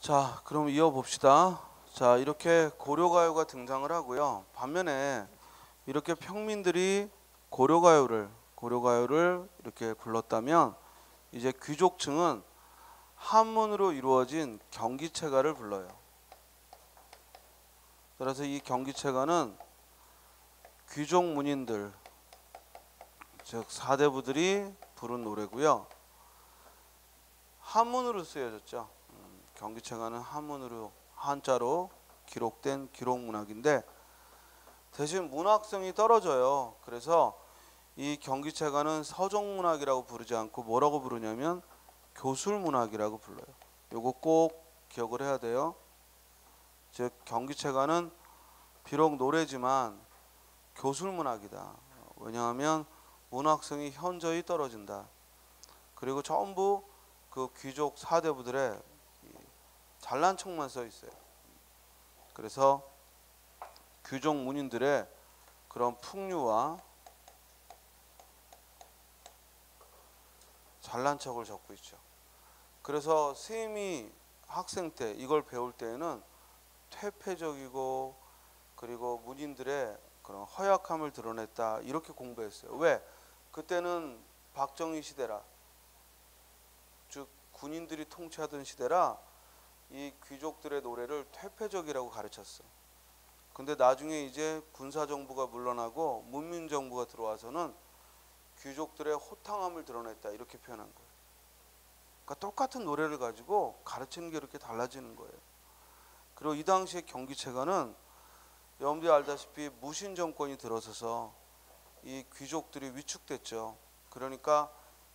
자, 그럼 이어봅시다. 자, 이렇게 고려가요가 등장을 하고요. 반면에 이렇게 평민들이 고려가요를 이렇게 불렀다면 이제 귀족층은 한문으로 이루어진 경기체가를 불러요. 따라서 이 경기체가는 귀족 문인들, 즉 사대부들이 부른 노래고요. 한문으로 쓰여졌죠. 경기체가는 한문으로 한자로 기록된 기록문학인데 대신 문학성이 떨어져요. 그래서 이 경기체가는 서정문학이라고 부르지 않고 뭐라고 부르냐면 교술문학이라고 불러요. 요거 꼭 기억을 해야 돼요. 즉 경기체가는 비록 노래지만 교술문학이다. 왜냐하면 문학성이 현저히 떨어진다. 그리고 전부 그 귀족 사대부들의 잘난 척만 써 있어요. 그래서 귀족 문인들의 그런 풍류와 잘난 척을 적고 있죠. 그래서 스님이 학생 때 이걸 배울 때에는 퇴폐적이고 그리고 문인들의 그런 허약함을 드러냈다 이렇게 공부했어요. 왜? 그때는 박정희 시대라, 즉 군인들이 통치하던 시대라 이 귀족들의 노래를 퇴폐적이라고 가르쳤어. 근데 나중에 이제 군사정부가 물러나고 문민정부가 들어와서는 귀족들의 호탕함을 드러냈다 이렇게 표현한 거예요. 그러니까 똑같은 노래를 가지고 가르치는 게 이렇게 달라지는 거예요. 그리고 이 당시에 경기체가는 여러분들이 알다시피 무신 정권이 들어서서 이 귀족들이 위축됐죠. 그러니까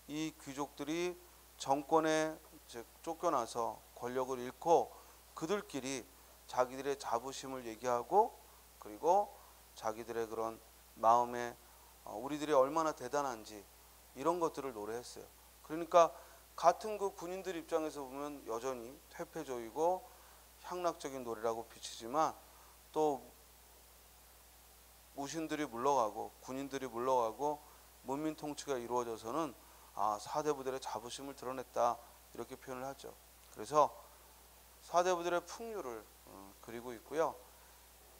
이 귀족들이 정권에 쫓겨나서 권력을 잃고 그들끼리 자기들의 자부심을 얘기하고 그리고 자기들의 그런 마음에 우리들이 얼마나 대단한지 이런 것들을 노래했어요. 그러니까 같은 그 군인들 입장에서 보면 여전히 퇴폐적이고 향락적인 노래라고 비치지만 또 무신들이 물러가고 군인들이 물러가고 문민 통치가 이루어져서는 사대부들의 자부심을 드러냈다 이렇게 표현을 하죠. 그래서 사대부들의 풍류를 그리고 있고요.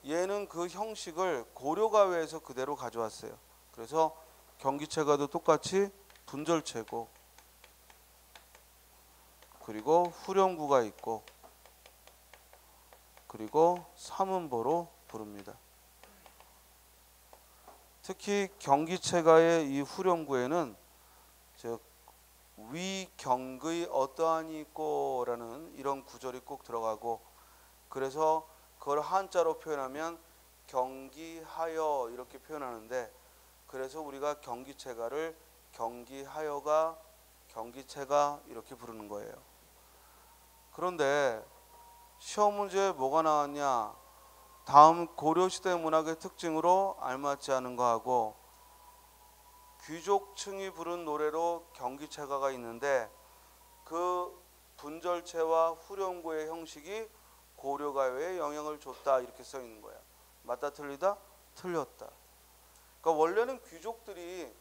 얘는 그 형식을 고려가요에서 그대로 가져왔어요. 그래서 경기체가도 똑같이 분절체고 그리고 후렴구가 있고 그리고 삼음보로 부릅니다. 특히 경기체가의 이 후렴구에는 즉 위경의 어떠하니 있고라는 이런 구절이 꼭 들어가고 그래서 그걸 한자로 표현하면 경기하여 이렇게 표현하는데 그래서 우리가 경기체가를 경기하여가 경기체가 이렇게 부르는 거예요. 그런데 시험 문제에 뭐가 나왔냐? 다음 고려시대 문학의 특징으로 알맞지 않은 거하고 귀족층이 부른 노래로 경기체가가 있는데 그 분절체와 후렴구의 형식이 고려가요에 영향을 줬다 이렇게 써 있는 거야. 맞다 틀리다? 틀렸다. 그러니까 원래는 귀족들이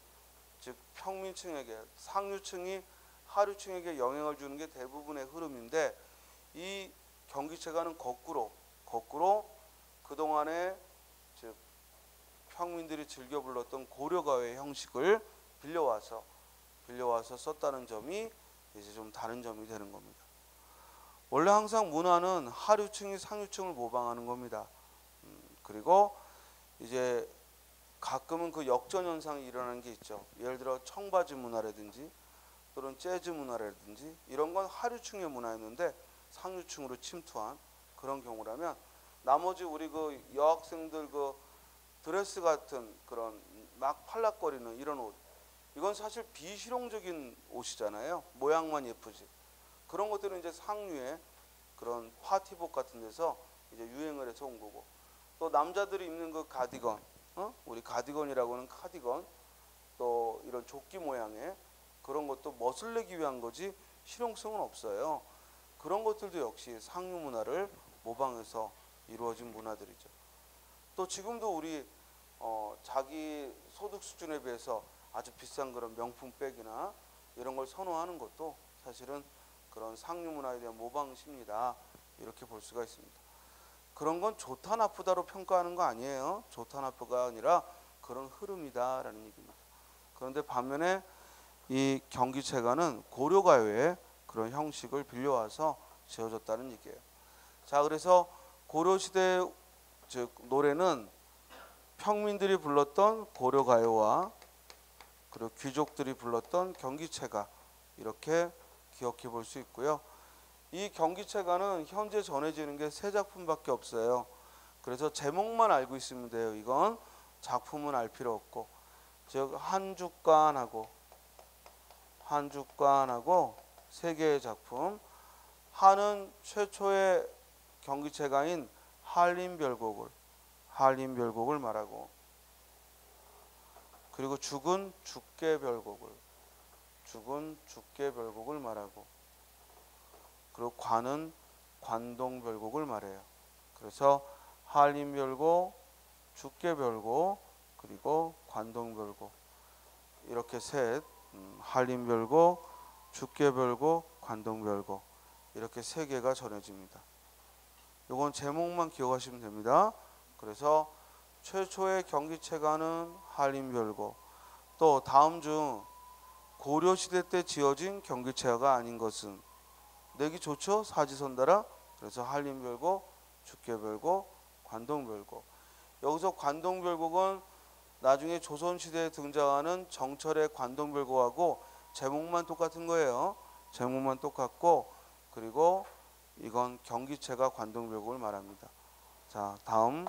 즉 평민층에게 상류층이 하류층에게 영향을 주는 게 대부분의 흐름인데 이 경기체가는 거꾸로 그동안에 즉 평민들이 즐겨 불렀던 고려가요의 형식을 빌려와서 썼다는 점이 이제 좀 다른 점이 되는 겁니다. 원래 항상 문화는 하류층이 상류층을 모방하는 겁니다. 그리고 이제 가끔은 그 역전 현상이 일어나는 게 있죠. 예를 들어 청바지 문화라든지 또는 재즈 문화라든지 이런 건 하류층의 문화였는데 상류층으로 침투한 그런 경우라면 나머지 우리 그 여학생들 그 드레스 같은 그런 막 팔락거리는 이런 옷 이건 사실 비실용적인 옷이잖아요. 모양만 예쁘지. 그런 것들은 이제 상류의 그런 파티복 같은 데서 이제 유행을 해서 온 거고 또 남자들이 입는 그 가디건 우리 가디건이라고 하는 카디건 또 이런 조끼 모양의 그런 것도 멋을 내기 위한 거지 실용성은 없어요. 그런 것들도 역시 상류 문화를 모방해서 이루어진 문화들이죠. 또 지금도 우리 자기 소득 수준에 비해서 아주 비싼 그런 명품 백이나 이런 걸 선호하는 것도 사실은 그런 상류 문화에 대한 모방심이다 이렇게 볼 수가 있습니다. 그런 건 좋다 나쁘다로 평가하는 거 아니에요. 좋다 나쁘가 아니라 그런 흐름이다라는 얘기입니다. 그런데 반면에 이 경기체가는 고려가요의 그런 형식을 빌려와서 지어졌다는 얘기예요. 자, 그래서 고려시대 즉 노래는 평민들이 불렀던 고려가요와 그리고 귀족들이 불렀던 경기체가 이렇게 기억해 볼 수 있고요. 이 경기체가는 현재 전해지는 게 3작품밖에 없어요. 그래서 제목만 알고 있으면 돼요. 이건 작품은 알 필요 없고, 즉 한죽관하고 3개의 작품. 한은 최초의 경기체가인 한림별곡을 말하고, 그리고 죽은 죽계별곡을 말하고, 그리고 관은 관동별곡을 말해요. 그래서 한림별곡, 죽계별곡, 그리고 관동별곡, 이렇게 셋, 한림별곡, 죽계별곡, 관동별곡, 이렇게 3개가 전해집니다. 이건 제목만 기억하시면 됩니다. 그래서 최초의 경기체가는 한림별곡, 또 다음 중 고려시대 때 지어진 경기체가가 아닌 것은, 내기 좋죠? 사지선다라. 그래서 한림별곡, 죽계별곡, 관동별곡. 여기서 관동별곡은 나중에 조선시대에 등장하는 정철의 관동별곡하고 제목만 똑같은 거예요. 제목만 똑같고, 그리고 이건 경기체가 관동별곡을 말합니다. 자, 다음.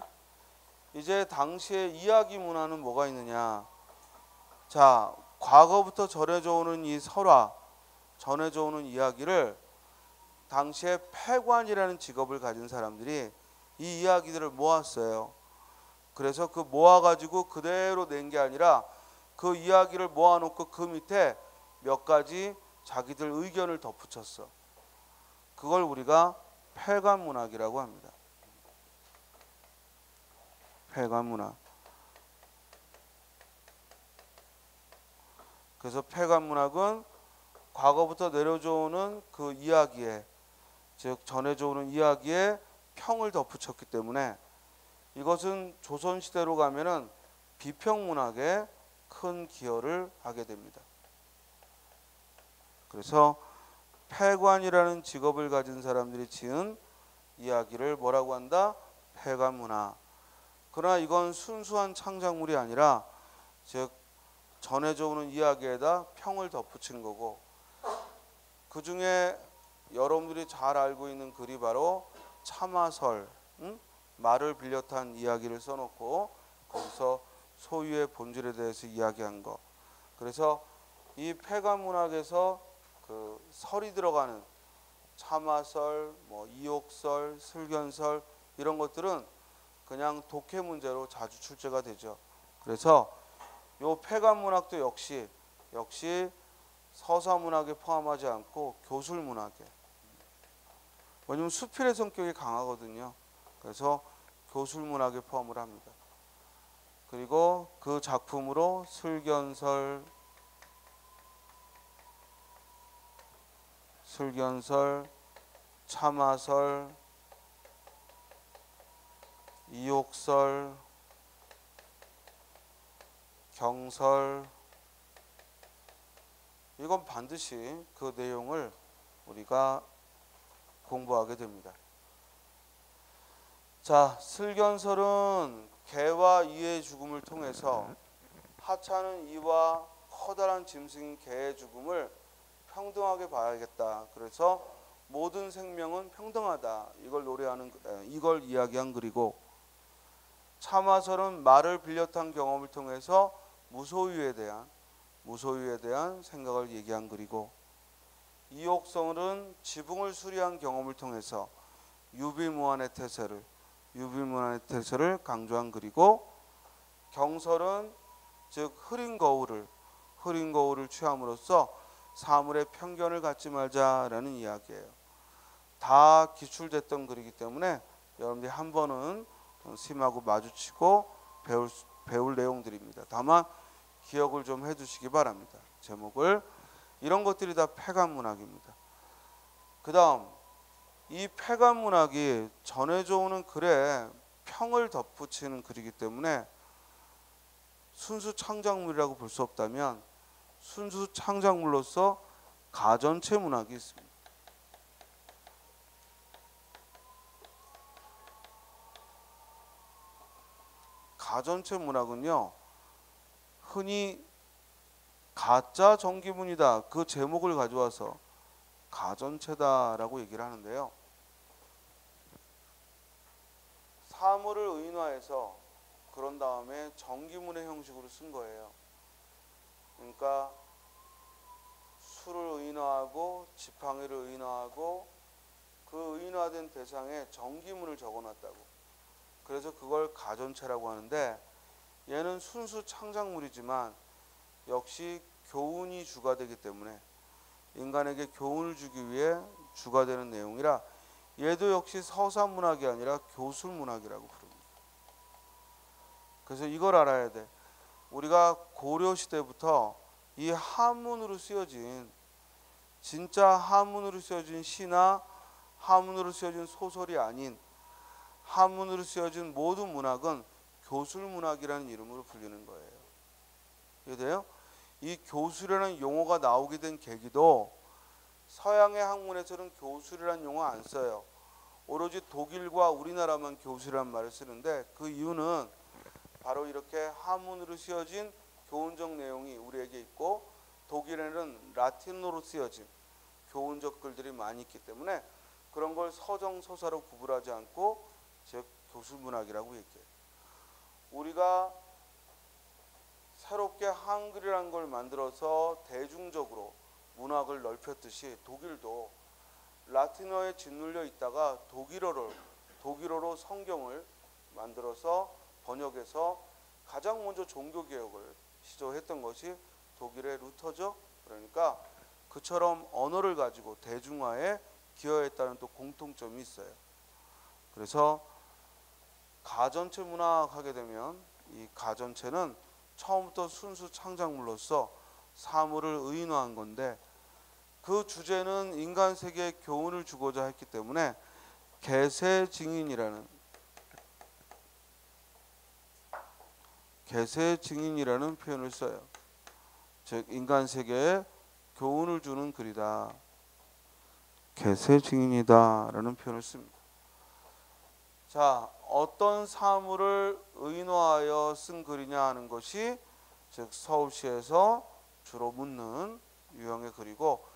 이제 당시의 이야기 문화는 뭐가 있느냐. 자, 과거부터 전해져 오는 이 설화, 전해져 오는 이야기를 당시에 패관이라는 직업을 가진 사람들이 이 이야기들을 모았어요. 그래서 그 모아가지고 그대로 낸 게 아니라 그 이야기를 모아놓고 그 밑에 몇 가지 자기들 의견을 덧붙였어. 그걸 우리가 패관문학이라고 합니다. 패관문학. 그래서 패관문학은 과거부터 내려져 오는 그 이야기에, 즉 전해져 오는 이야기에 평을 덧붙였기 때문에 이것은 조선시대로 가면은 비평문학에 큰 기여를 하게 됩니다. 그래서 패관이라는 직업을 가진 사람들이 지은 이야기를 뭐라고 한다? 패관문학. 그러나 이건 순수한 창작물이 아니라 즉 전해져 오는 이야기에다 평을 덧붙인 거고, 그 중에 여러분들이 잘 알고 있는 글이 바로 참화설, 말을 빌려 탄 이야기를 써놓고 거기서 소유의 본질에 대해서 이야기한 거. 그래서 이 패관문학에서 그 설이 들어가는 참화설, 뭐 이옥설, 슬견설, 이런 것들은 그냥 독해 문제로 자주 출제가 되죠. 그래서 요 패관문학도 역시 서사문학에 포함하지 않고 교술문학에, 왜냐면 수필의 성격이 강하거든요. 그래서 교술문학에 포함을 합니다. 그리고 그 작품으로 슬견설, 참화설, 이옥설, 경설, 이건 반드시 그 내용을 우리가 공부하게 됩니다. 자, 슬견설은 개와 이의 죽음을 통해서 하찮은 이와 커다란 짐승인 개의 죽음을 평등하게 봐야겠다. 그래서 모든 생명은 평등하다. 이걸 이야기한 글이고, 참화설은 말을 빌려 탄 경험을 통해서 무소유에 대한 생각을 얘기한 글이고, 이옥설은 지붕을 수리한 경험을 통해서 유비무환의 태세를 강조한 글이고, 경설은 즉 흐린 거울을 취함으로써 사물의 편견을 갖지 말자라는 이야기예요. 다 기출됐던 글이기 때문에 여러분들이 한 번은 스님하고 마주치고 배울 내용들입니다. 다만 기억을 좀 해두시기 바랍니다. 제목을. 이런 것들이 다 패관문학입니다. 그 다음 이 폐간 문학이 전해져 오는 글에 평을 덧붙이는 글이기 때문에 순수 창작물이라고 볼 수 없다면 순수 창작물로서 가전체 문학이 있습니다. 가전체 문학은요, 흔히 가짜 정기문이다 그 제목을 가져와서 가전체다라고 얘기를 하는데요. 사물을 의인화해서 그런 다음에 정기문의 형식으로 쓴 거예요. 그러니까 수를 의인화하고 지팡이를 의인화하고 그 의인화된 대상에 정기문을 적어놨다고. 그래서 그걸 가전체라고 하는데, 얘는 순수 창작물이지만 역시 교훈이 주가 되기 때문에 인간에게 교훈을 주기 위해 주가 되는 내용이라 얘도 역시 서사문학이 아니라 교술문학이라고 부릅니다. 그래서 이걸 알아야 돼. 우리가 고려시대부터 이 한문으로 쓰여진, 진짜 한문으로 쓰여진 시나 한문으로 쓰여진 소설이 아닌 한문으로 쓰여진 모든 문학은 교술문학이라는 이름으로 불리는 거예요. 이해돼요? 이 교술이라는 용어가 나오게 된 계기도, 서양의 학문에서는 교술이라는 용어 안 써요. 오로지 독일과 우리나라만 교술이라는 말을 쓰는데, 그 이유는 바로 이렇게 한문으로 쓰여진 교훈적 내용이 우리에게 있고 독일에는 라틴어로 쓰여진 교훈적 글들이 많이 있기 때문에 그런 걸 서정서사로 구분하지 않고 즉 교술문학이라고 얘기해요. 우리가 새롭게 한글이라는 걸 만들어서 대중적으로 문학을 넓혔듯이 독일도 라틴어에 짓눌려 있다가 독일어로 성경을 만들어서 번역해서 가장 먼저 종교개혁을 시도했던 것이 독일의 루터죠. 그러니까 그처럼 언어를 가지고 대중화에 기여했다는 또 공통점이 있어요. 그래서 가전체 문학 하게 되면 이 가전체는 처음부터 순수 창작물로서 사물을 의인화한 건데, 그 주제는 인간 세계에 교훈을 주고자 했기 때문에 개세증인이라는 표현을 써요. 즉 인간 세계에 교훈을 주는 글이다. 개세증인이다 라는 표현을 씁니다. 자, 어떤 사물을 의인화하여 쓴 글이냐 하는 것이 즉 서울시에서 주로 묻는 유형의 글이고,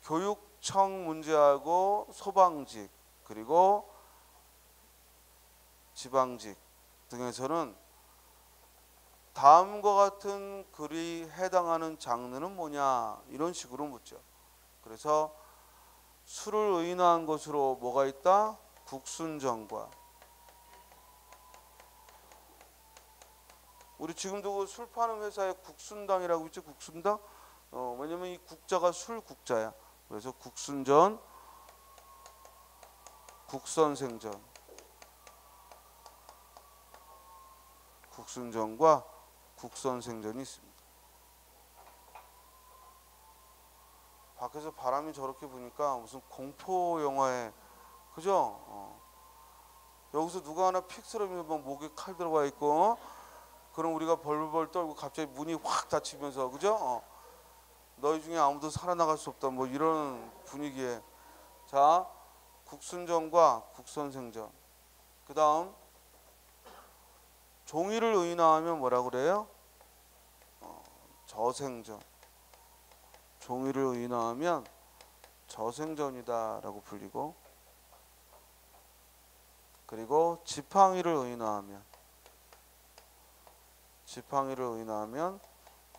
교육청 문제하고 소방직 그리고 지방직 등에서는 다음과 같은 글이 해당하는 장르는 뭐냐 이런 식으로 묻죠. 그래서 수를 의인화한 것으로 뭐가 있다? 국순정과. 우리 지금도 그 술 파는 회사에 국순당이라고 있죠. 국순당. 왜냐면 이 국자가 술 국자야. 그래서 국순전, 국선생전, 국순전과 국선생전이 있습니다. 밖에서 바람이 저렇게 부니까 무슨 공포 영화에, 그죠? 여기서 누가 하나 픽 쓰러지면 막 목에 칼 들어가 있고, 그럼 우리가 벌벌 떨고 갑자기 문이 확 닫히면서, 그죠? 너희 중에 아무도 살아나갈 수 없다 뭐 이런 분위기에. 자, 국순전과 국선생전. 그 다음 종이를 의인화하면 뭐라 그래요? 저생전. 종이를 의인화하면 저생전이다 라고 불리고, 그리고 지팡이를 의인화하면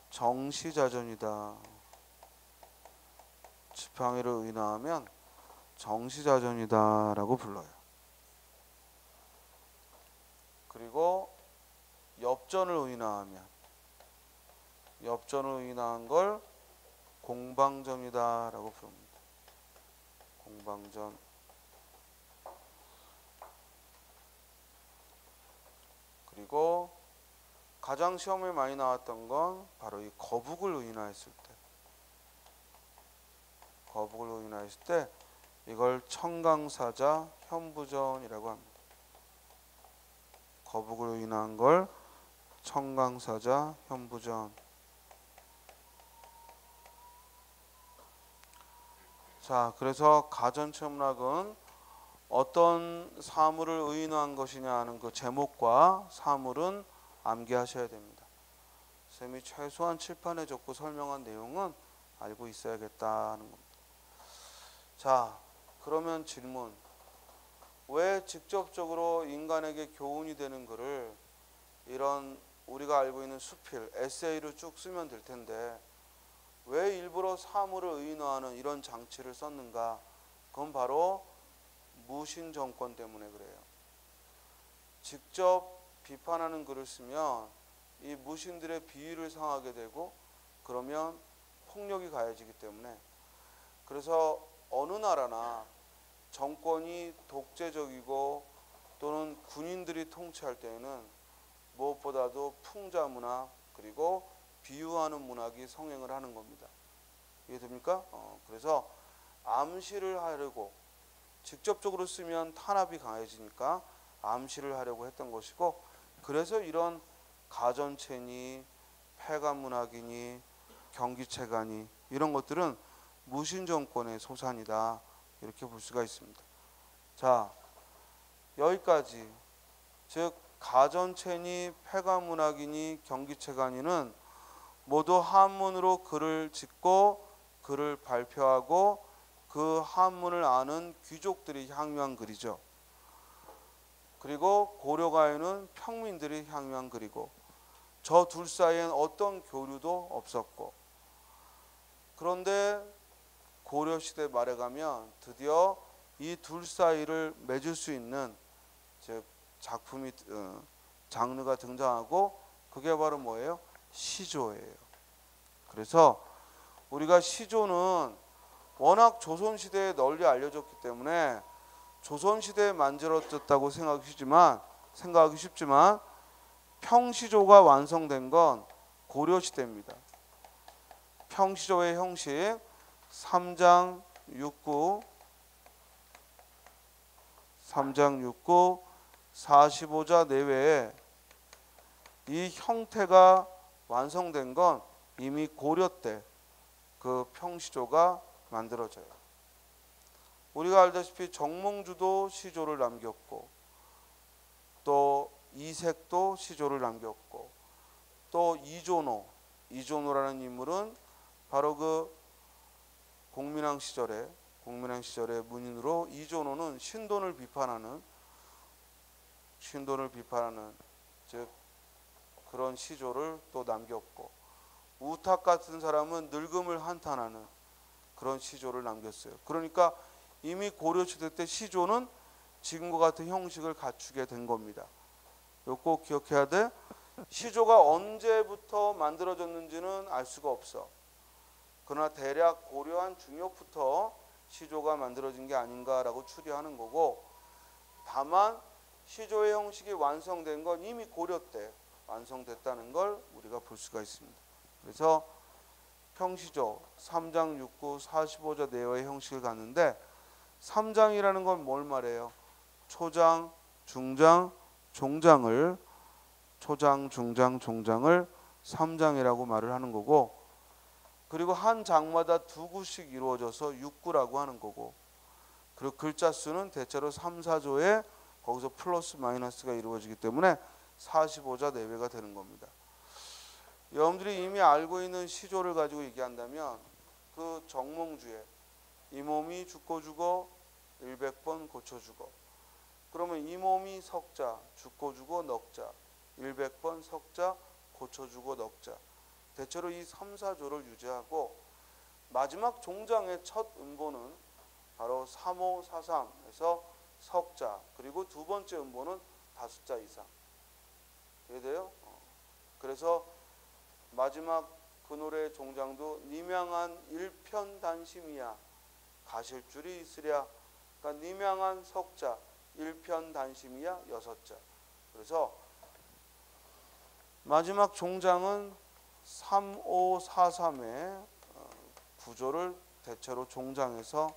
정시자전이다. 지팡이를 의인화하면 정시자전이다 라고 불러요. 그리고 엽전을 의인화한 걸 공방전이다 라고 부릅니다. 공방전. 그리고 가장 시험에 많이 나왔던 건 바로 이 거북을 의인화했을 때, 이걸 청강사자 현부전이라고 합니다. 거북으로 인한 걸 청강사자 현부전. 자, 그래서 가전체험락은 어떤 사물을 의인화한 것이냐 하는 그 제목과 사물은 암기하셔야 됩니다. 쌤이 최소한 칠판에 적고 설명한 내용은 알고 있어야겠다는 겁니다. 자, 그러면 질문. 왜 직접적으로 인간에게 교훈이 되는 글을 이런 우리가 알고 있는 수필, 에세이로 쭉 쓰면 될 텐데 왜 일부러 사물을 의인화하는 이런 장치를 썼는가? 그건 바로 무신 정권 때문에 그래요. 직접 비판하는 글을 쓰면 이 무신들의 비위를 상하게 되고 그러면 폭력이 가해지기 때문에, 그래서 어느 나라나 정권이 독재적이고 또는 군인들이 통치할 때에는 무엇보다도 풍자 문화 그리고 비유하는 문학이 성행을 하는 겁니다. 이해됩니까? 그래서 암시를 하려고, 직접적으로 쓰면 탄압이 강해지니까 암시를 하려고 했던 것이고, 그래서 이런 가전체니 폐가문학이니 경기체가니 이런 것들은 무신정권의 소산이다, 이렇게 볼 수가 있습니다. 자, 여기까지. 즉 가전체니 폐가문학이니 경기체가니는 모두 한문으로 글을 짓고 글을 발표하고 그 한문을 아는 귀족들이 향유한 글이죠. 그리고 고려가에는 평민들이 향유한 글이고 저 둘 사이엔 어떤 교류도 없었고, 그런데 고려시대 말에 가면 드디어 이 둘 사이를 맺을 수 있는 즉 작품이 장르가 등장하고, 그게 바로 뭐예요? 시조예요. 그래서 우리가 시조는 워낙 조선시대에 널리 알려졌기 때문에 조선시대에 만들어졌다고 생각하기 쉽지만 평시조가 완성된 건 고려시대입니다. 평시조의 형식 3장 6구 45자 내외에 이 형태가 완성된 건 이미 고려 때 그 평시조가 만들어져요. 우리가 알다시피 정몽주도 시조를 남겼고 또 이색도 시조를 남겼고 또 이조노라는 인물은 바로 그 공민왕 시절의 문인으로, 이조노는 신돈을 비판하는 즉 그런 시조를 또 남겼고, 우탁 같은 사람은 늙음을 한탄하는 그런 시조를 남겼어요. 그러니까 이미 고려시대 때 시조는 지금과 같은 형식을 갖추게 된 겁니다. 이거 꼭 기억해야 돼. 시조가 언제부터 만들어졌는지는 알 수가 없어. 그러나 대략 고려한 중엽부터 시조가 만들어진 게 아닌가라고 추리하는 거고, 다만 시조의 형식이 완성된 건 이미 고려 때 완성됐다는 걸 우리가 볼 수가 있습니다. 그래서 평시조 3장 6구 45자 내외의 형식을 갖는데, 3장이라는 건 뭘 말해요? 초장, 중장, 종장을 3장이라고 말을 하는 거고, 그리고 한 장마다 2구씩 이루어져서 6구라고 하는 거고, 그리고 글자 수는 대체로 3, 4조에 거기서 플러스 마이너스가 이루어지기 때문에 45자 내외가 되는 겁니다. 여러분들이 이미 알고 있는 시조를 가지고 얘기한다면 그 정몽주의 이 몸이 죽고 죽어 100번 고쳐주고, 그러면 이 몸이 석자 죽고 죽어 넉자 100번 석자 고쳐주고 넉자, 대체로 이 3, 4조를 유지하고 마지막 종장의 첫 음보는 바로 3543에서 석자, 그리고 두 번째 음보는 다숫자 이상. 이해돼요? 그래서 마지막 그 노래의 종장도 니명한 일편단심이야 가실 줄이 있으랴. 그러니까 니명한 석자 일편단심이야 6자. 그래서 마지막 종장은 3543의 구조를 대체로 종장에서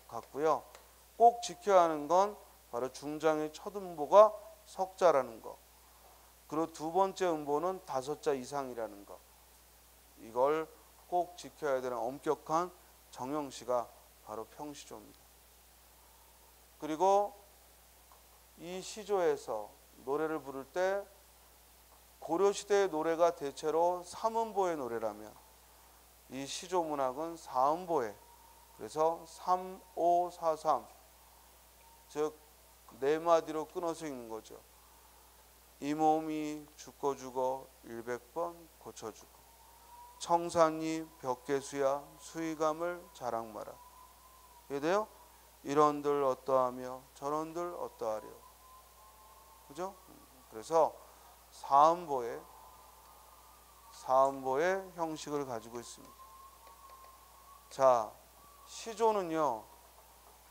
같고요. 꼭 지켜야 하는 건 바로 중장의 첫 음보가 석자라는 거. 그리고 두 번째 음보는 5자 이상이라는 거. 이걸 꼭 지켜야 되는 엄격한 정형시가 바로 평시조입니다. 그리고 이 시조에서 노래를 부를 때 고려시대의 노래가 대체로 3음보의 노래라면 이 시조 문학은 4음보의, 그래서 3, 5, 4, 3, 즉 4마디로 끊어서 읽는 거죠. 이 몸이 죽고 죽어 100번 고쳐주고 청산리 벽계수야 수의감을 자랑 마라. 이해돼요? 이런들 어떠하며 저런들 어떠하려. 그죠? 그래서 4음보의 형식을 가지고 있습니다. 자, 시조는요,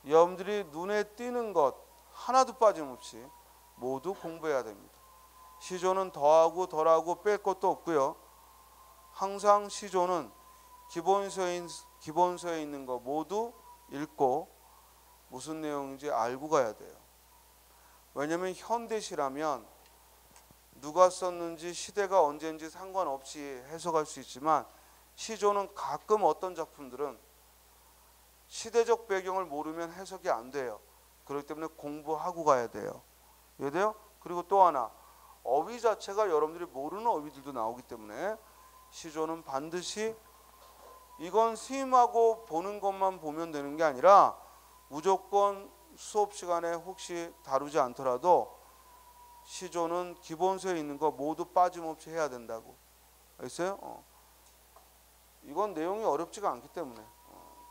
여러분들이 눈에 띄는 것 하나도 빠짐없이 모두 공부해야 됩니다. 시조는 더하고 덜하고 뺄 것도 없고요. 항상 시조는 기본서에 있는 거 모두 읽고 무슨 내용인지 알고 가야 돼요. 왜냐하면 현대시라면 누가 썼는지 시대가 언제인지 상관없이 해석할 수 있지만 시조는 가끔 어떤 작품들은 시대적 배경을 모르면 해석이 안 돼요. 그렇기 때문에 공부하고 가야 돼요. 이해돼요? 그리고 또 하나, 어휘 자체가 여러분들이 모르는 어휘들도 나오기 때문에 시조는 반드시 이건 스님하고 보는 것만 보면 되는 게 아니라 무조건 수업 시간에 혹시 다루지 않더라도 시조는 기본서에 있는 거 모두 빠짐없이 해야 된다고. 알겠어요? 이건 내용이 어렵지가 않기 때문에.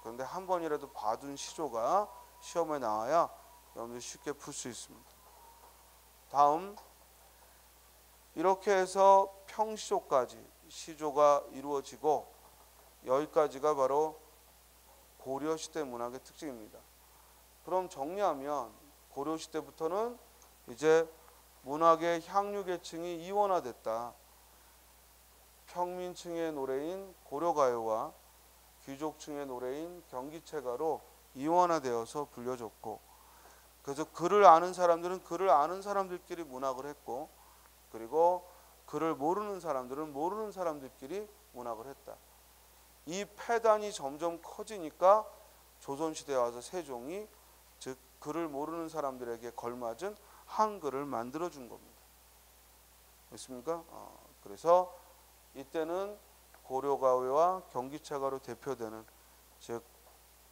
그런데 한 번이라도 봐둔 시조가 시험에 나와야 여러분들 쉽게 풀 수 있습니다. 다음, 이렇게 해서 평시조까지 시조가 이루어지고 여기까지가 바로 고려시대 문학의 특징입니다. 그럼 정리하면 고려시대부터는 이제 문학의 향유계층이 이원화됐다. 평민층의 노래인 고려가요와 귀족층의 노래인 경기체가로 이원화되어서 불려졌고, 그래서 글을 아는 사람들은 글을 아는 사람들끼리 문학을 했고, 그리고 글을 모르는 사람들은 모르는 사람들끼리 문학을 했다. 이 폐단이 점점 커지니까 조선시대에 와서 세종이 즉 글을 모르는 사람들에게 걸맞은 한글을 만들어준 겁니다. 됐습니까? 그래서 이때는 고려가요와 경기체가로 대표되는 즉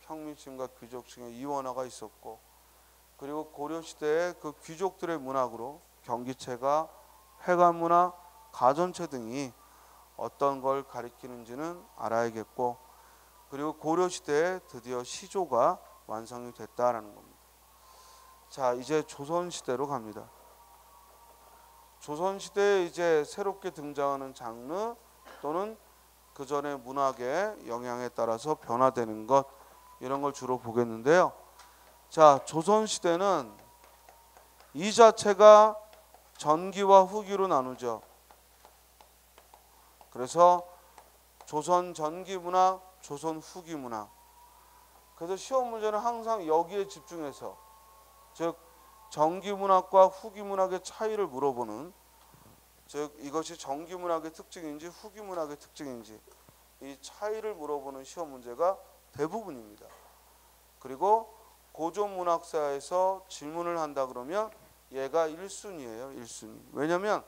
평민층과 귀족층의 이원화가 있었고, 그리고 고려시대의 그 귀족들의 문학으로 경기체가, 회관문화, 가전체 등이 어떤 걸 가리키는지는 알아야겠고, 그리고 고려시대에 드디어 시조가 완성이 됐다라는 겁니다. 자, 이제 조선시대로 갑니다. 조선시대에 이제 새롭게 등장하는 장르 또는 그 전의 문학의 영향에 따라서 변화되는 것, 이런 걸 주로 보겠는데요. 자, 조선시대는 이 자체가 전기와 후기로 나누죠. 그래서 조선 전기 문학, 조선 후기 문학. 그래서 시험 문제는 항상 여기에 집중해서, 즉 전기 문학과 후기 문학의 차이를 물어보는, 즉 이것이 전기 문학의 특징인지 후기 문학의 특징인지 이 차이를 물어보는 시험 문제가 대부분입니다. 그리고 고전 문학사에서 질문을 한다 그러면 얘가 1순위예요. 1순위. 왜냐하면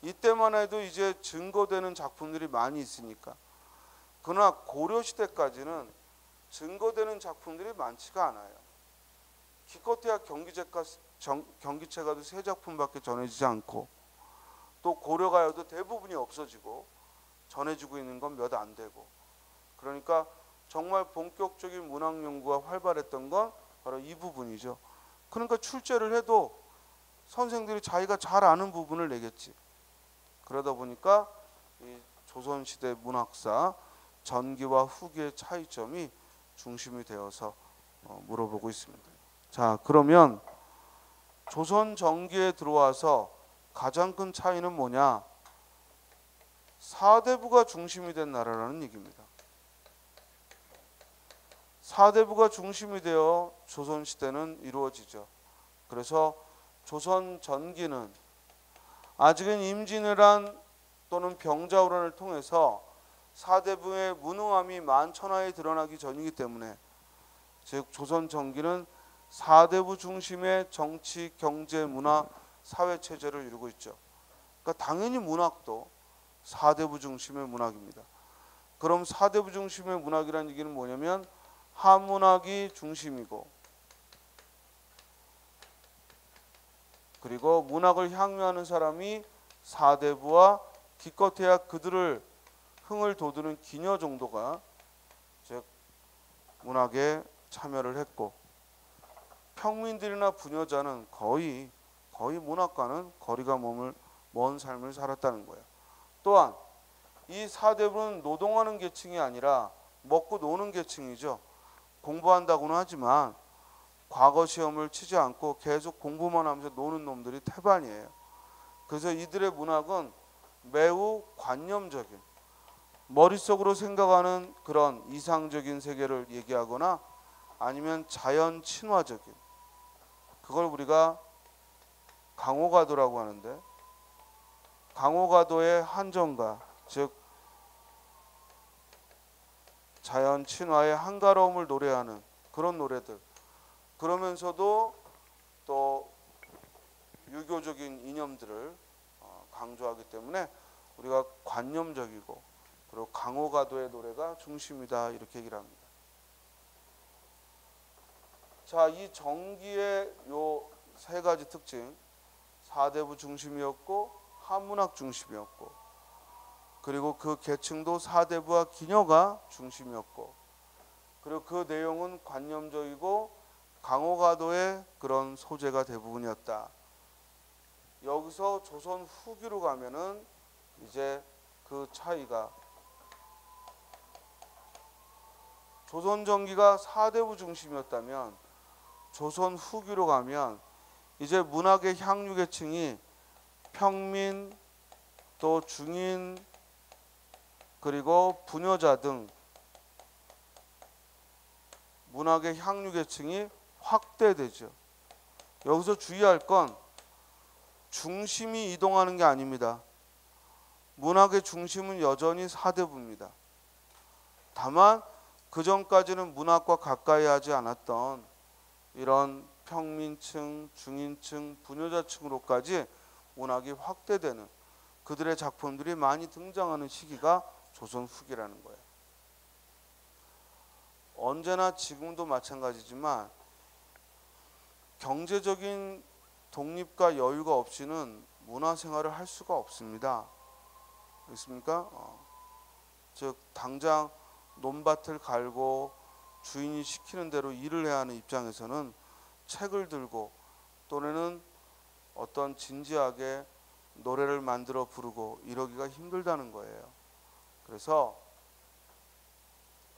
이때만 해도 이제 증거되는 작품들이 많이 있으니까. 그러나 고려시대까지는 증거되는 작품들이 많지가 않아요. 기껏해야 경기체가도 3작품밖에 전해지지 않고, 또 고려가요도 대부분이 없어지고 전해지고 있는 건 몇 안 되고, 그러니까 정말 본격적인 문학 연구가 활발했던 건 바로 이 부분이죠. 그러니까 출제를 해도 선생들이 자기가 잘 아는 부분을 내겠지. 그러다 보니까 이 조선시대 문학사 전기와 후기의 차이점이 중심이 되어서 물어보고 있습니다. 자, 그러면 조선 전기에 들어와서 가장 큰 차이는 뭐냐? 사대부가 중심이 된 나라라는 얘기입니다. 사대부가 중심이 되어 조선시대는 이루어지죠. 그래서 조선 전기는 아직은 임진왜란 또는 병자호란을 통해서 사대부의 무능함이 만천하에 드러나기 전이기 때문에, 즉 조선 전기는 사대부 중심의 정치, 경제, 문화, 사회 체제를 이루고 있죠. 그러니까 당연히 문학도 사대부 중심의 문학입니다. 그럼 사대부 중심의 문학이라는 얘기는 뭐냐면 한문학이 중심이고, 그리고 문학을 향유하는 사람이 사대부와 기껏해야 그들을 흥을 돋우는 기녀 정도가 즉 문학에 참여를 했고, 평민들이나 부녀자는 거의 문학과는 거리가 먼 삶을 살았다는 거예요. 또한 이 사대부는 노동하는 계층이 아니라 먹고 노는 계층이죠. 공부한다고는 하지만 과거 시험을 치지 않고 계속 공부만 하면서 노는 놈들이 태반이에요. 그래서 이들의 문학은 매우 관념적인, 머릿속으로 생각하는 그런 이상적인 세계를 얘기하거나 아니면 자연 친화적인, 그걸 우리가 강호가도라고 하는데, 강호가도의 한정가, 즉 자연 친화의 한가로움을 노래하는 그런 노래들, 그러면서도 또 유교적인 이념들을 강조하기 때문에 우리가 관념적이고, 그리고 강호가도의 노래가 중심이다, 이렇게 얘기를 합니다. 자, 이 정기의 요 세 가지 특징, 사대부 중심이었고 한문학 중심이었고, 그리고 그 계층도 사대부와 기녀가 중심이었고, 그리고 그 내용은 관념적이고 강호가도의 그런 소재가 대부분이었다. 여기서 조선 후기로 가면은 이제 그 차이가, 조선 전기가 사대부 중심이었다면 조선 후기로 가면 이제 문학의 향유 계층이 평민, 또 중인, 그리고 부녀자 등 문학의 향유 계층이 확대되죠. 여기서 주의할 건 중심이 이동하는 게 아닙니다. 문학의 중심은 여전히 사대부입니다. 다만 그 전까지는 문학과 가까이 하지 않았던 이런 평민층, 중인층, 부녀자층으로까지 문학이 확대되는 그들의 작품들이 많이 등장하는 시기가 조선 후기라는 거예요. 언제나 지금도 마찬가지지만 경제적인 독립과 여유가 없이는 문화생활을 할 수가 없습니다. 그렇습니까? 즉 당장 논밭을 갈고 주인이 시키는 대로 일을 해야 하는 입장에서는 책을 들고 또는 어떤 진지하게 노래를 만들어 부르고 이러기가 힘들다는 거예요. 그래서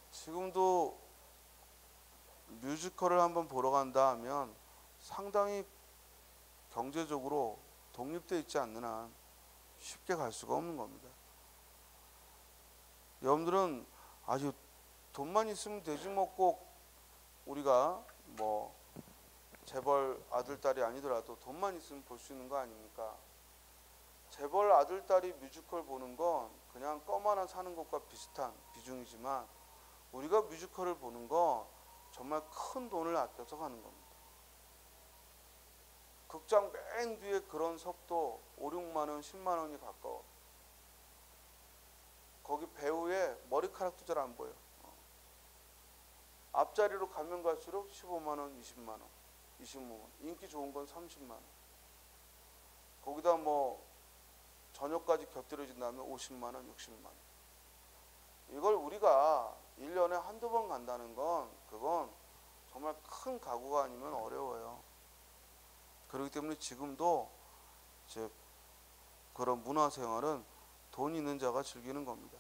지금도 뮤지컬을 한번 보러 간다 하면 상당히 경제적으로 독립되어 있지 않는 한 쉽게 갈 수가 없는 겁니다. 여러분들은 아주 돈만 있으면 되지 뭐 꼭 우리가 뭐 재벌 아들딸이 아니더라도 돈만 있으면 볼 수 있는 거 아닙니까? 재벌 아들딸이 뮤지컬 보는 건 그냥 껌 하나 사는 것과 비슷한 비중이지만 우리가 뮤지컬을 보는 건 정말 큰 돈을 아껴서 가는 겁니다. 극장 맨 뒤에 그런 석도 5, 6만 원, 10만 원이 가까워. 거기 배우의 머리카락도 잘 안 보여. 앞자리로 가면 갈수록 15만 원, 20만 원, 25만 원. 인기 좋은 건 30만 원. 거기다 뭐 저녁까지 곁들여진다면 50만 원, 60만 원. 이걸 우리가 1년에 한두 번 간다는 건 그건 정말 큰 가구가 아니면 어려워요. 그렇기 때문에 지금도 즉 그런 문화생활은 돈 있는 자가 즐기는 겁니다.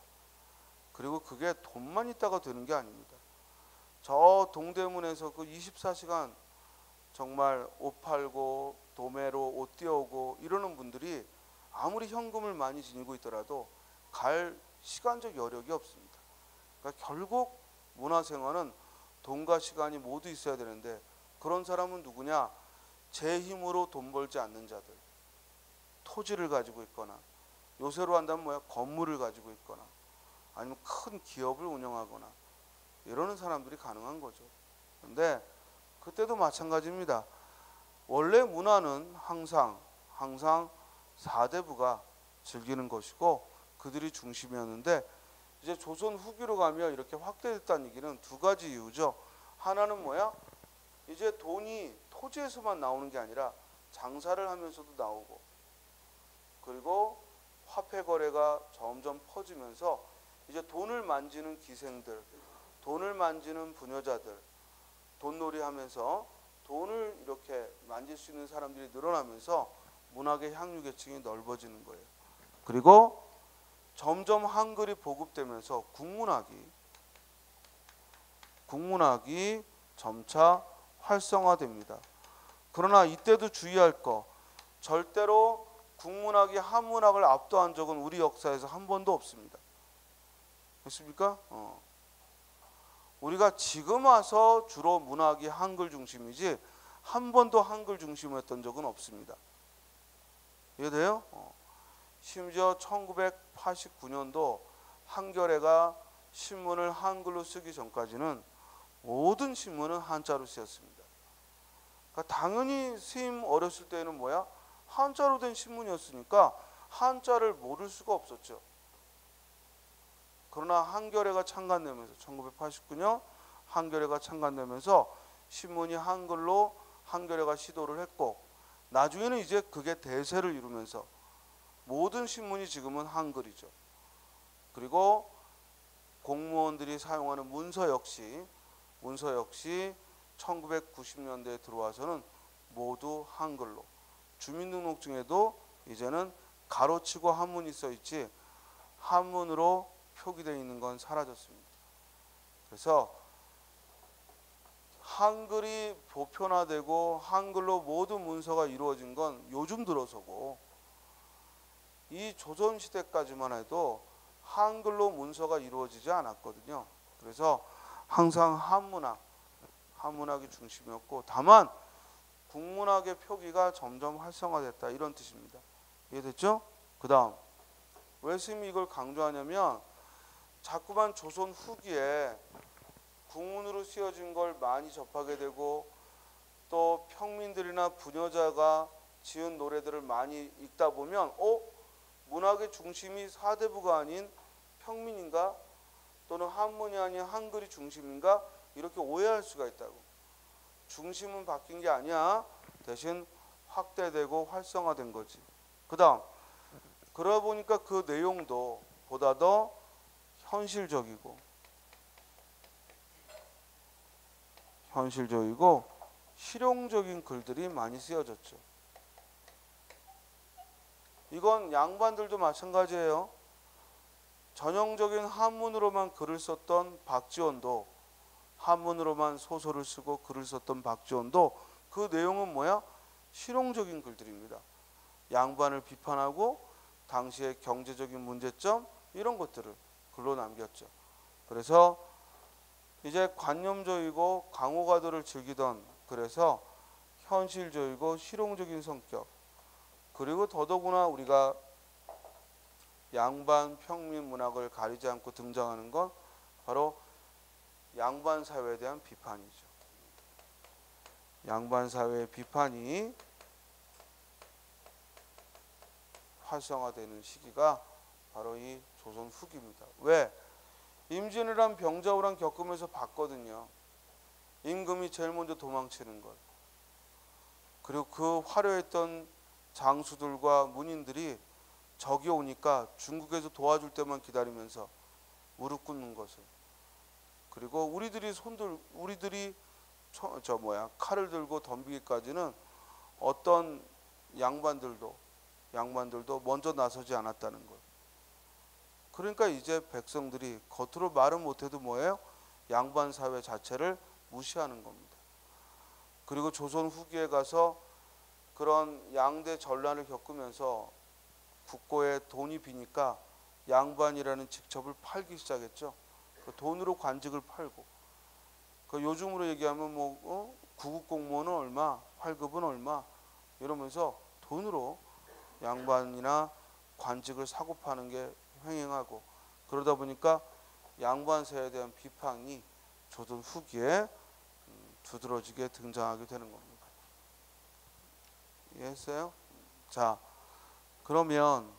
그리고 그게 돈만 있다가 되는 게 아닙니다. 저 동대문에서 그 24시간 정말 옷 팔고 도매로 옷 띄워오고 이러는 분들이 아무리 현금을 많이 지니고 있더라도 갈 시간적 여력이 없습니다. 그러니까 결국 문화생활은 돈과 시간이 모두 있어야 되는데 그런 사람은 누구냐? 제 힘으로 돈 벌지 않는 자들. 토지를 가지고 있거나 요새로 한다면 뭐야? 건물을 가지고 있거나 아니면 큰 기업을 운영하거나 이러는 사람들이 가능한 거죠. 근데 그때도 마찬가지입니다. 원래 문화는 항상 4대부가 즐기는 것이고 그들이 중심이었는데 이제 조선 후기로 가면 이렇게 확대됐다는 얘기는 두 가지 이유죠. 하나는 뭐야? 이제 돈이 토지에서만 나오는 게 아니라 장사를 하면서도 나오고 그리고 화폐 거래가 점점 퍼지면서 이제 돈을 만지는 기생들, 돈을 만지는 부녀자들, 돈놀이 하면서 돈을 이렇게 만질 수 있는 사람들이 늘어나면서 문학의 향유 계층이 넓어지는 거예요. 그리고 점점 한글이 보급되면서 국문학이 점차 활성화됩니다. 그러나 이때도 주의할 거, 절대로 국문학이 한문학을 압도한 적은 우리 역사에서 한 번도 없습니다. 그렇습니까? 우리가 지금 와서 주로 문학이 한글 중심이지 한 번도 한글 중심이었던 적은 없습니다. 이해돼요? 심지어 1989년도 한겨레가 신문을 한글로 쓰기 전까지는 모든 신문은 한자로 쓰였습니다. 그러니까 당연히 스님 어렸을 때는 뭐야? 한자로 된 신문이었으니까 한자를 모를 수가 없었죠. 그러나 한겨레가 창간되면서 1989년 한겨레가 창간되면서 신문이 한글로 한겨레가 시도를 했고 나중에는 이제 그게 대세를 이루면서 모든 신문이 지금은 한글이죠. 그리고 공무원들이 사용하는 문서 역시 1990년대에 들어와서는 모두 한글로 주민등록증에도 이제는 가로치고 한문이 써있지 한문으로 표기되어 있는 건 사라졌습니다. 그래서 한글이 보편화되고 한글로 모든 문서가 이루어진 건 요즘 들어서고 이 조선시대까지만 해도 한글로 문서가 이루어지지 않았거든요. 그래서 항상 한문학이 중심이었고 다만 국문학의 표기가 점점 활성화됐다 이런 뜻입니다. 이해됐죠? 그 다음 왜 스님이 이걸 강조하냐면 자꾸만 조선 후기에 국문으로 쓰여진 걸 많이 접하게 되고 또 평민들이나 부녀자가 지은 노래들을 많이 읽다 보면 문학의 중심이 4대부가 아닌 평민인가 또는 한문이 아닌 한글이 중심인가 이렇게 오해할 수가 있다고. 중심은 바뀐 게 아니야. 대신 확대되고 활성화된 거지. 그 다음 그러다 보니까 그 내용도 보다 더 현실적이고 실용적인 글들이 많이 쓰여졌죠. 이건 양반들도 마찬가지예요. 전형적인 한문으로만 글을 썼던 박지원도 한문으로만 소설을 쓰고 글을 썼던 박지원도 그 내용은 뭐야? 실용적인 글들입니다. 양반을 비판하고 당시의 경제적인 문제점 이런 것들을 글로 남겼죠. 그래서 이제 관념적이고 강호가도를 즐기던 그래서 현실적이고 실용적인 성격 그리고 더더구나 우리가 양반 평민 문학을 가리지 않고 등장하는 건 바로 양반 사회에 대한 비판이죠. 양반 사회의 비판이 활성화되는 시기가 바로 이 조선 후기입니다. 왜? 임진왜란 병자호란 겪으면서 봤거든요. 임금이 제일 먼저 도망치는 걸. 그리고 그 화려했던 장수들과 문인들이 적이 오니까 중국에서 도와줄 때만 기다리면서 무릎 꿇는 것을. 그리고 우리들이 칼을 들고 덤비기까지는 어떤 양반들도 먼저 나서지 않았다는 것. 그러니까 이제 백성들이 겉으로 말은 못해도 뭐예요? 양반 사회 자체를 무시하는 겁니다. 그리고 조선 후기에 가서 그런 양대 전란을 겪으면서 국고에 돈이 비니까 양반이라는 직첩을 팔기 시작했죠. 돈으로 관직을 팔고 그 요즘으로 얘기하면 뭐 구급 공무원은 얼마, 활급은 얼마 이러면서 돈으로 양반이나 관직을 사고 파는 게 횡행하고, 그러다 보니까 양반세에 대한 비판이 조선 후기에 두드러지게 등장하게 되는 겁니다. 이해했어요? 자, 그러면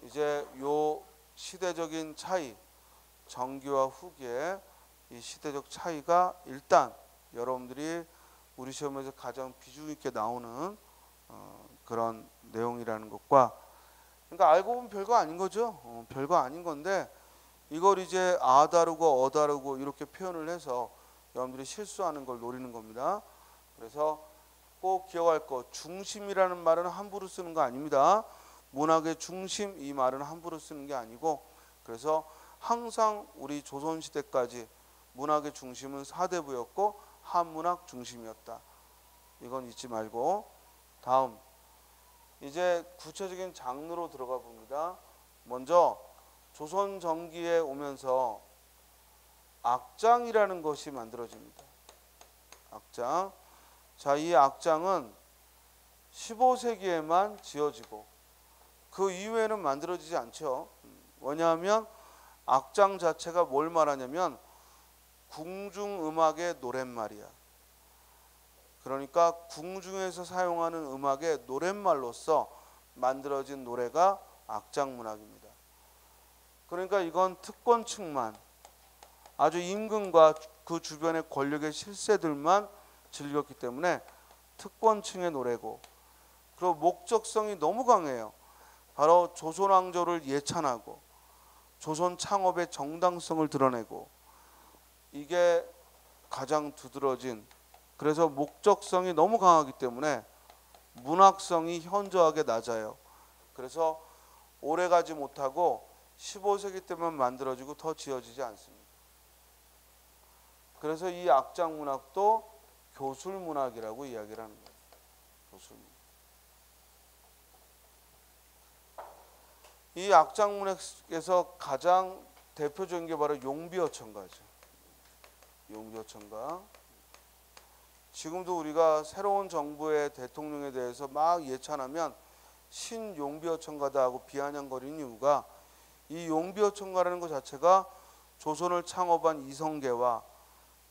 이제 요 시대적인 차이, 정기와 후기의 이 시대적 차이가 일단 여러분들이 우리 시험에서 가장 비중 있게 나오는 그런 내용이라는 것과, 그러니까 알고 보면 별거 아닌 거죠. 별거 아닌 건데 이걸 이제 아 다르고 어 다르고 이렇게 표현을 해서 여러분들이 실수하는 걸 노리는 겁니다. 그래서 꼭 기억할 거, 중심이라는 말은 함부로 쓰는 거 아닙니다. 문학의 중심, 이 말은 함부로 쓰는 게 아니고, 그래서 항상 우리 조선시대까지 문학의 중심은 사대부였고 한문학 중심이었다. 이건 잊지 말고, 다음 이제 구체적인 장르로 들어가 봅니다. 먼저 조선 전기에 오면서 악장이라는 것이 만들어집니다. 악장. 자, 이 악장은 15세기에만 지어지고 그 이후에는 만들어지지 않죠. 왜냐하면 악장 자체가 뭘 말하냐면 궁중음악의 노랫말이야. 그러니까 궁중에서 사용하는 음악의 노랫말로서 만들어진 노래가 악장문학입니다. 그러니까 이건 특권층만, 아주 임금과 그 주변의 권력의 실세들만 즐겼기 때문에 특권층의 노래고, 그리고 목적성이 너무 강해요. 바로 조선왕조를 예찬하고 조선 창업의 정당성을 드러내고, 이게 가장 두드러진, 그래서 목적성이 너무 강하기 때문에 문학성이 현저하게 낮아요. 그래서 오래가지 못하고 15세기 때만 만들어지고 더 지어지지 않습니다. 그래서 이 악장문학도 교술문학이라고 이야기를 하는 거예요. 교술문학. 이 악장문학에서 가장 대표적인 게 바로 용비어천가죠. 용비어천가. 지금도 우리가 새로운 정부의 대통령에 대해서 막 예찬하면 신용비어천가다 하고 비아냥거리는 이유가, 이 용비어천가라는 것 자체가 조선을 창업한 이성계와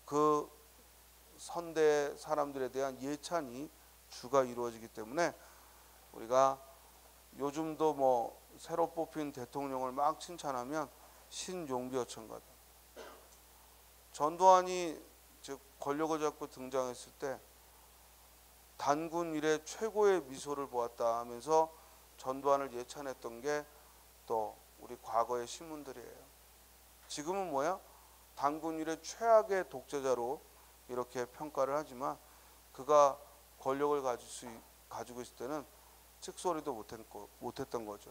그 선대 사람들에 대한 예찬이 주가 이루어지기 때문에 우리가 요즘도 뭐 새로 뽑힌 대통령을 막 칭찬하면 신용비어천가다. 전두환이 즉 권력을 잡고 등장했을 때 단군 이래 최고의 미소를 보았다 하면서 전두환을 예찬했던 게 또 우리 과거의 신문들이에요. 지금은 뭐야? 단군 이래 최악의 독재자로 이렇게 평가를 하지만 그가 권력을 가지고 있을 때는 찍소리도 못했던 거죠.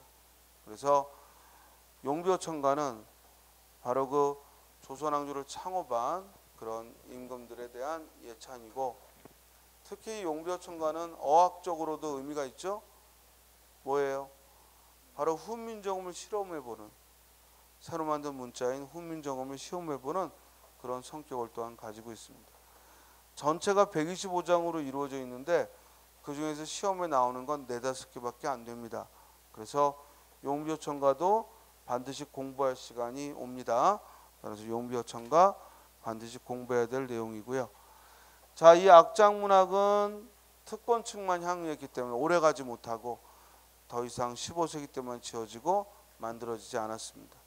그래서 용비어천가는 바로 그 조선왕조를 창업한 그런 임금들에 대한 예찬이고, 특히 용비어천가는 어학적으로도 의미가 있죠. 뭐예요? 바로 훈민정음을 실험해보는, 새로 만든 문자인 훈민정음을 시험해보는 그런 성격을 또한 가지고 있습니다. 전체가 125장으로 이루어져 있는데 그 중에서 시험에 나오는 건 4-5개밖에 안 됩니다. 그래서 용비어천가도 반드시 공부할 시간이 옵니다. 그래서 용비어천가 반드시 공부해야 될 내용이고요. 자, 이 악장문학은 특권층만 향유했기 때문에 오래가지 못하고 더 이상 15세기 때만 지어지고 만들어지지 않았습니다.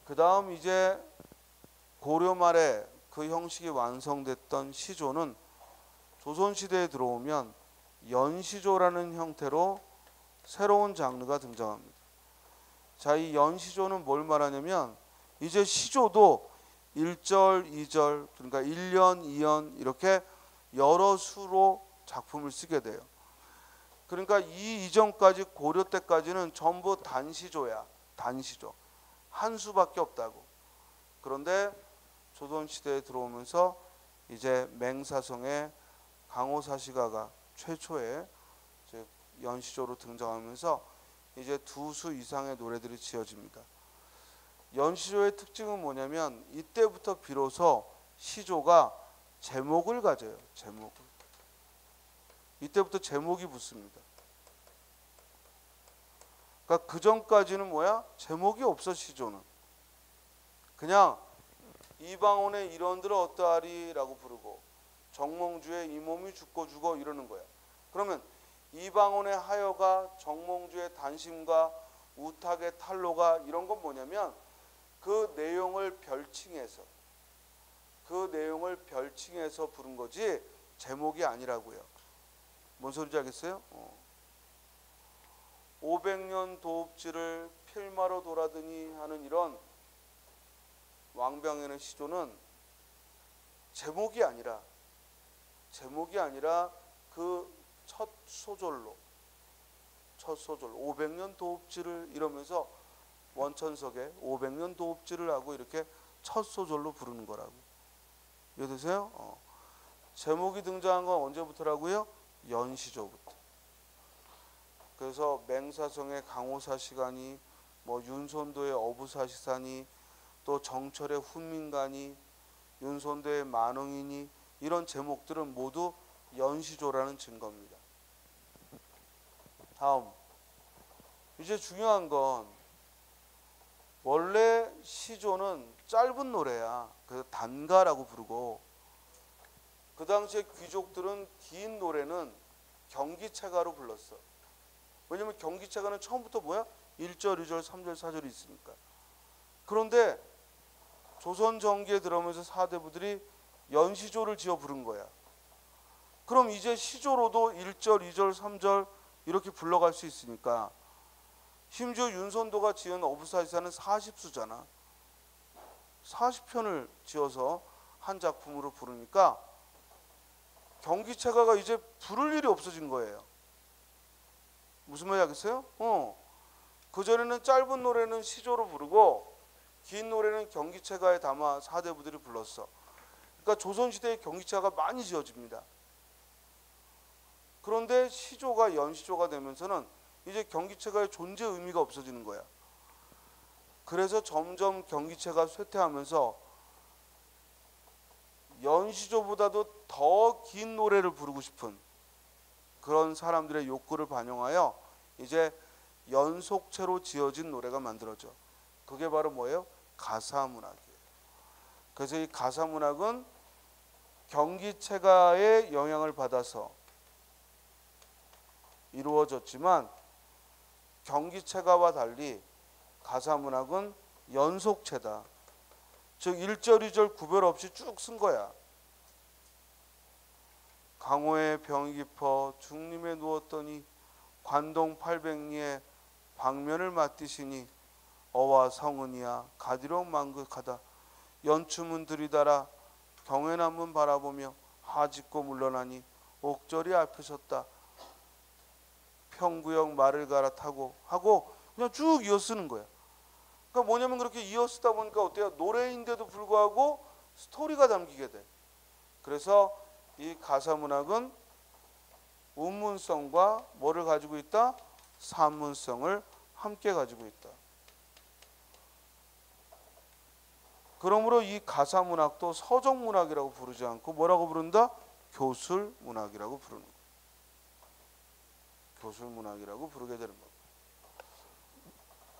그 다음 이제 고려 말에 그 형식이 완성됐던 시조는 조선시대에 들어오면 연시조라는 형태로 새로운 장르가 등장합니다. 자, 이 연시조는 뭘 말하냐면 이제 시조도 1절, 2절, 그러니까 1년, 2년 이렇게 여러 수로 작품을 쓰게 돼요. 그러니까 이 이전까지 고려 때까지는 전부 단시조야. 단시조. 한 수밖에 없다고. 그런데 조선시대에 들어오면서 이제 맹사성의 강호사시가가 최초의 즉 연시조로 등장하면서 이제 2수 이상의 노래들이 지어집니다. 연시조의 특징은 뭐냐면 이때부터 비로소 시조가 제목을 가져요. 제목을. 이때부터 제목이 붙습니다. 그러니까 그 전까지는 뭐야? 제목이 없어. 시조는 그냥 이방원의 일원들을 어떠하리라고 부르고 정몽주의 이 몸이 죽고 이러는 거야. 그러면 이방원의 하여가 정몽주의 단심과 우탁의 탈로가 이런 건 뭐냐면 그 내용을 별칭해서 부른 거지 제목이 아니라고요. 뭔 소리인지 알겠어요? 500년 도읍지를 필마로 돌아드니 하는 이런 왕병에는 시조는 제목이 아니라 그 첫 소절로 500년 도읍지를 이러면서 원천석에 500년 도읍지를 하고 이렇게 첫 소절로 부르는 거라고. 이해되세요? 제목이 등장한 건 언제부터라고요? 연시조부터. 그래서 맹사성의 강호사시간이 윤손도의 어부사시사니 또 정철의 훈민가니 윤손도의 만흥이니 이런 제목들은 모두 연시조라는 증거입니다. 다음, 이제 중요한 건 원래 시조는 짧은 노래야. 그래서 단가라고 부르고 그 당시에 귀족들은 긴 노래는 경기체가로 불렀어. 왜냐면 경기체가는 처음부터 뭐야? 1절, 2절, 3절, 4절이 있으니까. 그런데 조선 전기에 들어오면서 사대부들이 연시조를 지어 부른 거야. 그럼 이제 시조로도 1절, 2절, 3절 이렇게 불러갈 수 있으니까 심지어 윤선도가 지은 어부사시사는 40수잖아. 40편을 지어서 한 작품으로 부르니까 경기체가가 이제 부를 일이 없어진 거예요. 무슨 말인지 알겠어요? 그전에는 짧은 노래는 시조로 부르고 긴 노래는 경기체가에 담아 사대부들이 불렀어. 그러니까 조선시대에 경기체가가 많이 지어집니다. 그런데 시조가 연시조가 되면서는 이제 경기체가의 존재 의미가 없어지는 거야. 그래서 점점 경기체가 쇠퇴하면서 연시조보다도 더 긴 노래를 부르고 싶은 그런 사람들의 욕구를 반영하여 이제 연속체로 지어진 노래가 만들어져. 그게 바로 뭐예요? 가사문학이에요. 그래서 이 가사문학은 경기체가의 영향을 받아서 이루어졌지만 경기체가와 달리 가사문학은 연속체다. 즉 1절, 2절 구별 없이 쭉 쓴 거야. 강호의 병이 깊어 중림에 누웠더니 관동 800리에 방면을 맞디시니 어와 성은이야 가디록 만극하다 연춤은 들이달아 경외나문 바라보며 하짓고 물러나니 옥절이 앞에 섰다 평구역 말을 갈아타고 하고 그냥 쭉 이어 쓰는 거야. 그러니까 뭐냐면 그렇게 이어 쓰다 보니까 어때요? 노래인데도 불구하고 스토리가 담기게 돼. 그래서 이 가사문학은 운문성과 뭐를 가지고 있다? 산문성을 함께 가지고 있다. 그러므로 이 가사문학도 서정문학이라고 부르지 않고 뭐라고 부른다? 교술문학이라고 부르는 거야. 교술문학이라고 부르게 되는 겁니다.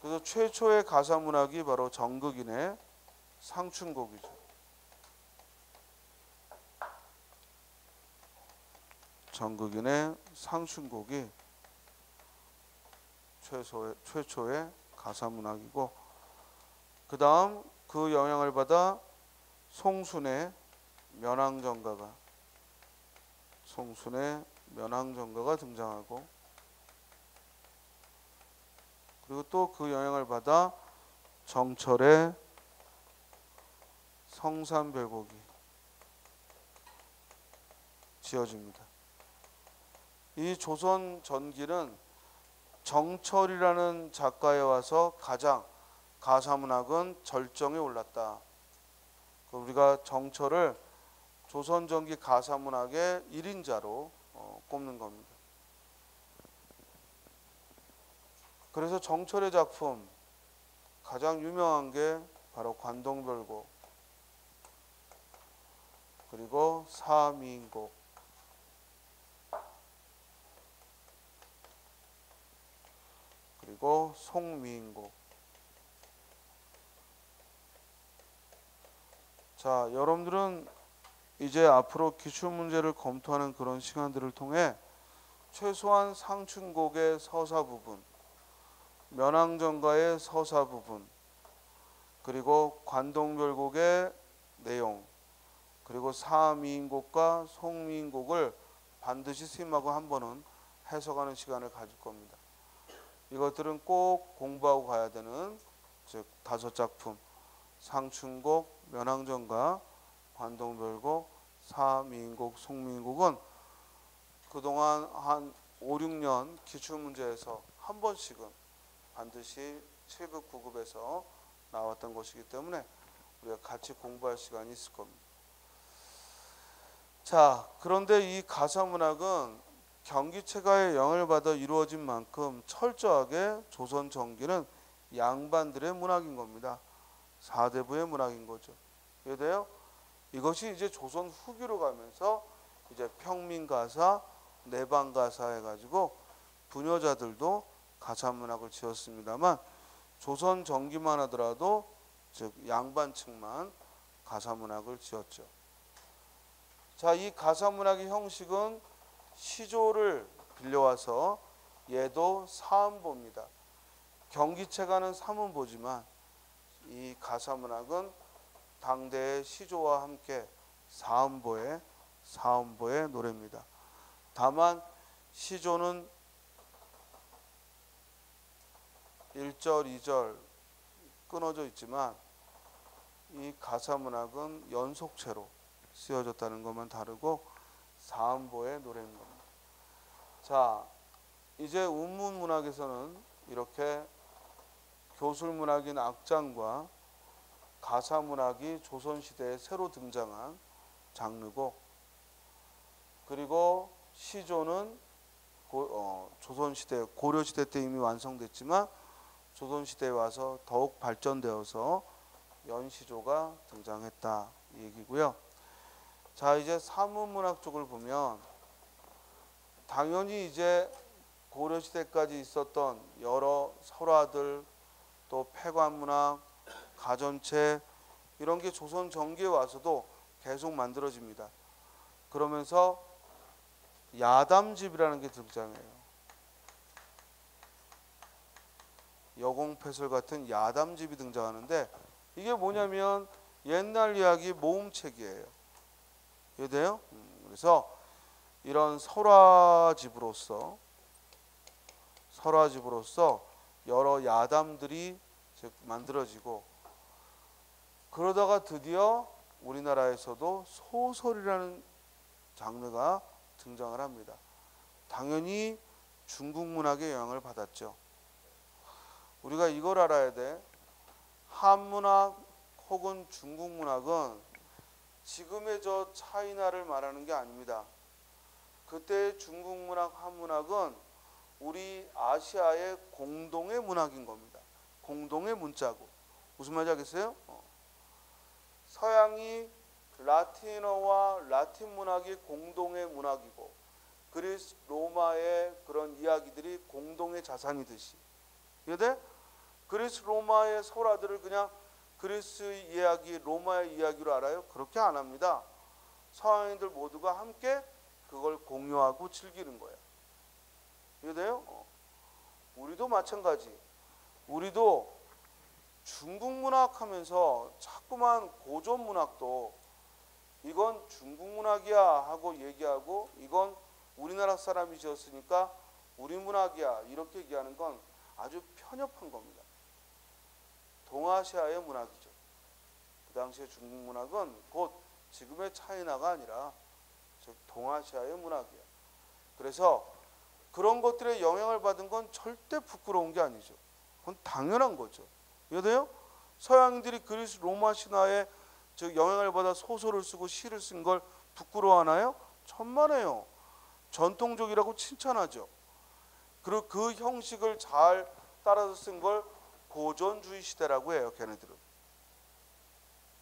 그래서 최초의 가사문학이 바로 정극인의 상춘곡이죠. 정극인의 상춘곡이 최초의 가사문학이고 그 다음 그 영향을 받아 송순의 면왕정가가 등장하고 그리고 또 그 영향을 받아 정철의 성산별곡이 지어집니다. 이 조선 전기는 정철이라는 작가에 와서 가장 가사문학은 절정에 올랐다. 우리가 정철을 조선 전기 가사문학의 1인자로 꼽는 겁니다. 그래서 정철의 작품 가장 유명한 게 바로 관동별곡, 그리고 사미인곡, 그리고 송미인곡. 자, 여러분들은 이제 앞으로 기출문제를 검토하는 그런 시간들을 통해 최소한 상춘곡의 서사 부분, 면왕정가의 서사 부분, 그리고 관동별곡의 내용, 그리고 사미인곡과 송미인곡을 반드시 스님하고 한 번은 해석하는 시간을 가질 겁니다. 이것들은 꼭 공부하고 가야 되는 즉 5작품, 상춘곡, 면왕정가, 관동별곡, 사미인곡, 송미인곡은 그동안 한 5, 6년 기출문제에서 한 번씩은 반드시 7급, 9급에서 나왔던 것이기 때문에 우리가 같이 공부할 시간이 있을 겁니다. 자, 그런데 이 가사문학은 경기체가의 영향을 받아 이루어진 만큼 철저하게 조선 전기는 양반들의 문학인 겁니다. 사대부의 문학인 거죠. 이해돼요? 이것이 이제 조선 후기로 가면서 이제 평민가사, 내방가사 해가지고 부녀자들도 가사문학을 지었습니다만 조선 전기만 하더라도 즉 양반층만 가사문학을 지었죠. 자, 이 가사문학의 형식은 시조를 빌려와서 얘도 사음보입니다. 경기체가는 삼음보지만 이 가사문학은 당대의 시조와 함께 사음보의 노래입니다. 다만 시조는 1절, 2절 끊어져 있지만 이 가사문학은 연속체로 쓰여졌다는 것만 다르고 사음보의 노래인 겁니다. 자, 이제 운문문학에서는 이렇게 교술문학인 악장과 가사문학이 조선시대에 새로 등장한 장르고, 그리고 시조는 조선시대, 고려시대 때 이미 완성됐지만 조선시대에 와서 더욱 발전되어서 연시조가 등장했다 이 얘기고요. 자, 이제 사문문학 쪽을 보면 당연히 이제 고려시대까지 있었던 여러 설화들, 또 폐관문학, 가전체 이런 게 조선 전기에 와서도 계속 만들어집니다. 그러면서 야담집이라는 게 등장해요. 여공패설 같은 야담집이 등장하는데 이게 뭐냐면 옛날 이야기 모음책이에요. 이해돼요? 그래서 이런 설화집으로서 여러 야담들이 만들어지고, 그러다가 드디어 우리나라에서도 소설이라는 장르가 등장을 합니다. 당연히 중국 문학의 영향을 받았죠. 우리가 이걸 알아야 돼. 한문학 혹은 중국 문학은 지금의 저 차이나를 말하는 게 아닙니다. 그때의 중국 문학, 한문학은 우리 아시아의 공동의 문학인 겁니다. 공동의 문자고. 무슨 말인지 알겠어요? 서양이 라틴어와 라틴 문학이 공동의 문학이고 그리스 로마의 그런 이야기들이 공동의 자산이듯이, 이해돼? 그리스 로마의 설화들을 그냥 그리스 이야기, 로마의 이야기로 알아요? 그렇게 안 합니다. 서양인들 모두가 함께 그걸 공유하고 즐기는 거야. 이해돼요? 우리도 마찬가지. 우리도 중국 문학 하면서 자꾸만 고전 문학도 이건 중국 문학이야 하고 얘기하고 이건 우리나라 사람이 지었으니까 우리 문학이야 이렇게 얘기하는 건 아주 편협한 겁니다. 동아시아의 문학이죠. 그 당시에 중국 문학은 곧 지금의 차이나가 아니라 즉 동아시아의 문학이야. 그래서 그런 것들의 영향을 받은 건 절대 부끄러운 게 아니죠. 그건 당연한 거죠. 이해돼요? 서양인들이 그리스 로마 신화에 즉 영향을 받아 소설을 쓰고 시를 쓴 걸 부끄러워하나요? 천만에요. 전통적이라고 칭찬하죠. 그리고 그 형식을 잘 따라서 쓴 걸 보존주의 시대라고 해요. 걔네들은.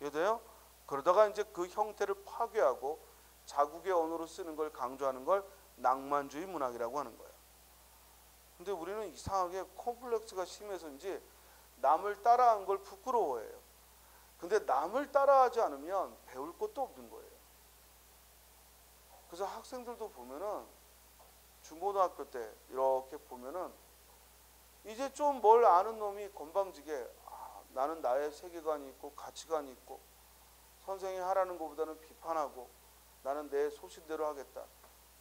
이해돼요? 그러다가 이제 그 형태를 파괴하고 자국의 언어로 쓰는 걸 강조하는 걸 낭만주의 문학이라고 하는 거예요. 근데 우리는 이상하게 콤플렉스가 심해서인지 남을 따라한 걸 부끄러워해요. 근데 남을 따라하지 않으면 배울 것도 없는 거예요. 그래서 학생들도 보면은 중고등학교 때 이렇게 보면은 이제 좀 뭘 아는 놈이 건방지게 나는 나의 세계관이 있고 가치관이 있고 선생이 하라는 것보다는 비판하고 나는 내 소신대로 하겠다.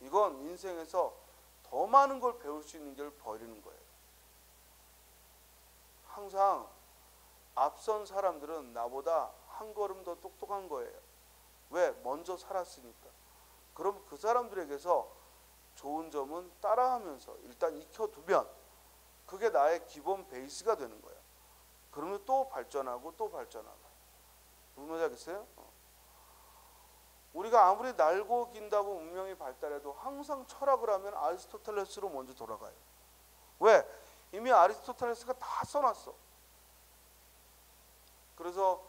이건 인생에서 더 많은 걸 배울 수 있는 걸 버리는 거예요. 항상 앞선 사람들은 나보다 한 걸음 더 똑똑한 거예요. 왜? 먼저 살았으니까. 그럼 그 사람들에게서 좋은 점은 따라하면서 일단 익혀두면 그게 나의 기본 베이스가 되는 거예요. 그러면 또 발전하고 또 발전하고. 무슨 말인지 알겠어요? 우리가 아무리 날고 긴다고 문명이 발달해도 항상 철학을 하면 아리스토텔레스로 먼저 돌아가요. 왜? 이미 아리스토텔레스가 다 써놨어. 그래서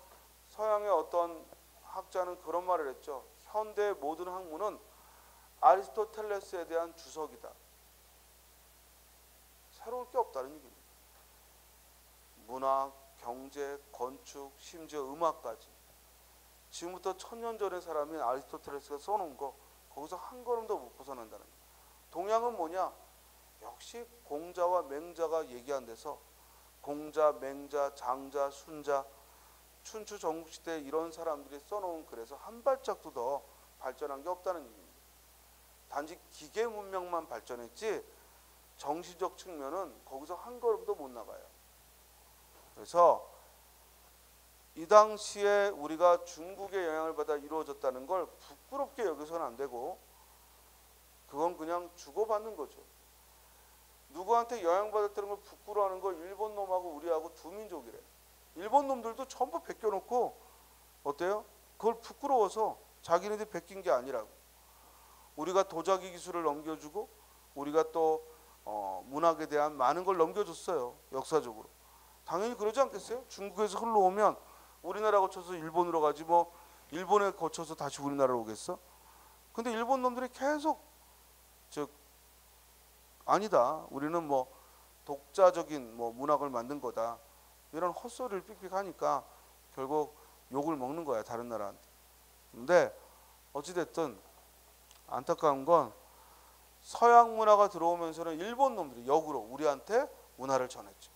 서양의 어떤 학자는 그런 말을 했죠. 현대의 모든 학문은 아리스토텔레스에 대한 주석이다. 새로울 게 없다는 얘기입니다. 문학, 경제, 건축, 심지어 음악까지. 지금부터 1000년 전의 사람인 아리스토텔레스가 써놓은 거 거기서 한 걸음도 못 벗어난다는 거예요. 동양은 뭐냐? 역시 공자와 맹자가 얘기한 데서 공자, 맹자, 장자, 순자, 춘추 전국시대에 이런 사람들이 써놓은 글에서 한 발짝도 더 발전한 게 없다는 얘기입니다. 단지 기계 문명만 발전했지 정신적 측면은 거기서 한 걸음도 못 나가요. 그래서 이 당시에 우리가 중국의 영향을 받아 이루어졌다는 걸 부끄럽게 여기서는 안 되고 그건 그냥 주고받는 거죠. 누구한테 영향받았다는 걸 부끄러워하는 거 일본 놈하고 우리하고 두 민족이래. 일본 놈들도 전부 베껴놓고 어때요? 그걸 부끄러워서 자기네들이 베낀 게 아니라고. 우리가 도자기 기술을 넘겨주고 우리가 또 문학에 대한 많은 걸 넘겨줬어요. 역사적으로. 당연히 그러지 않겠어요? 중국에서 흘러오면 우리나라 거쳐서 일본으로 가지 뭐 일본에 거쳐서 다시 우리나라로 오겠어? 근데 일본 놈들이 계속 아니다. 우리는 뭐 독자적인 뭐 문학을 만든 거다. 이런 헛소리를 삑삑 하니까 결국 욕을 먹는 거야. 다른 나라한테. 근데 어찌됐든 안타까운 건 서양 문화가 들어오면서는 일본 놈들이 역으로 우리한테 문화를 전했죠.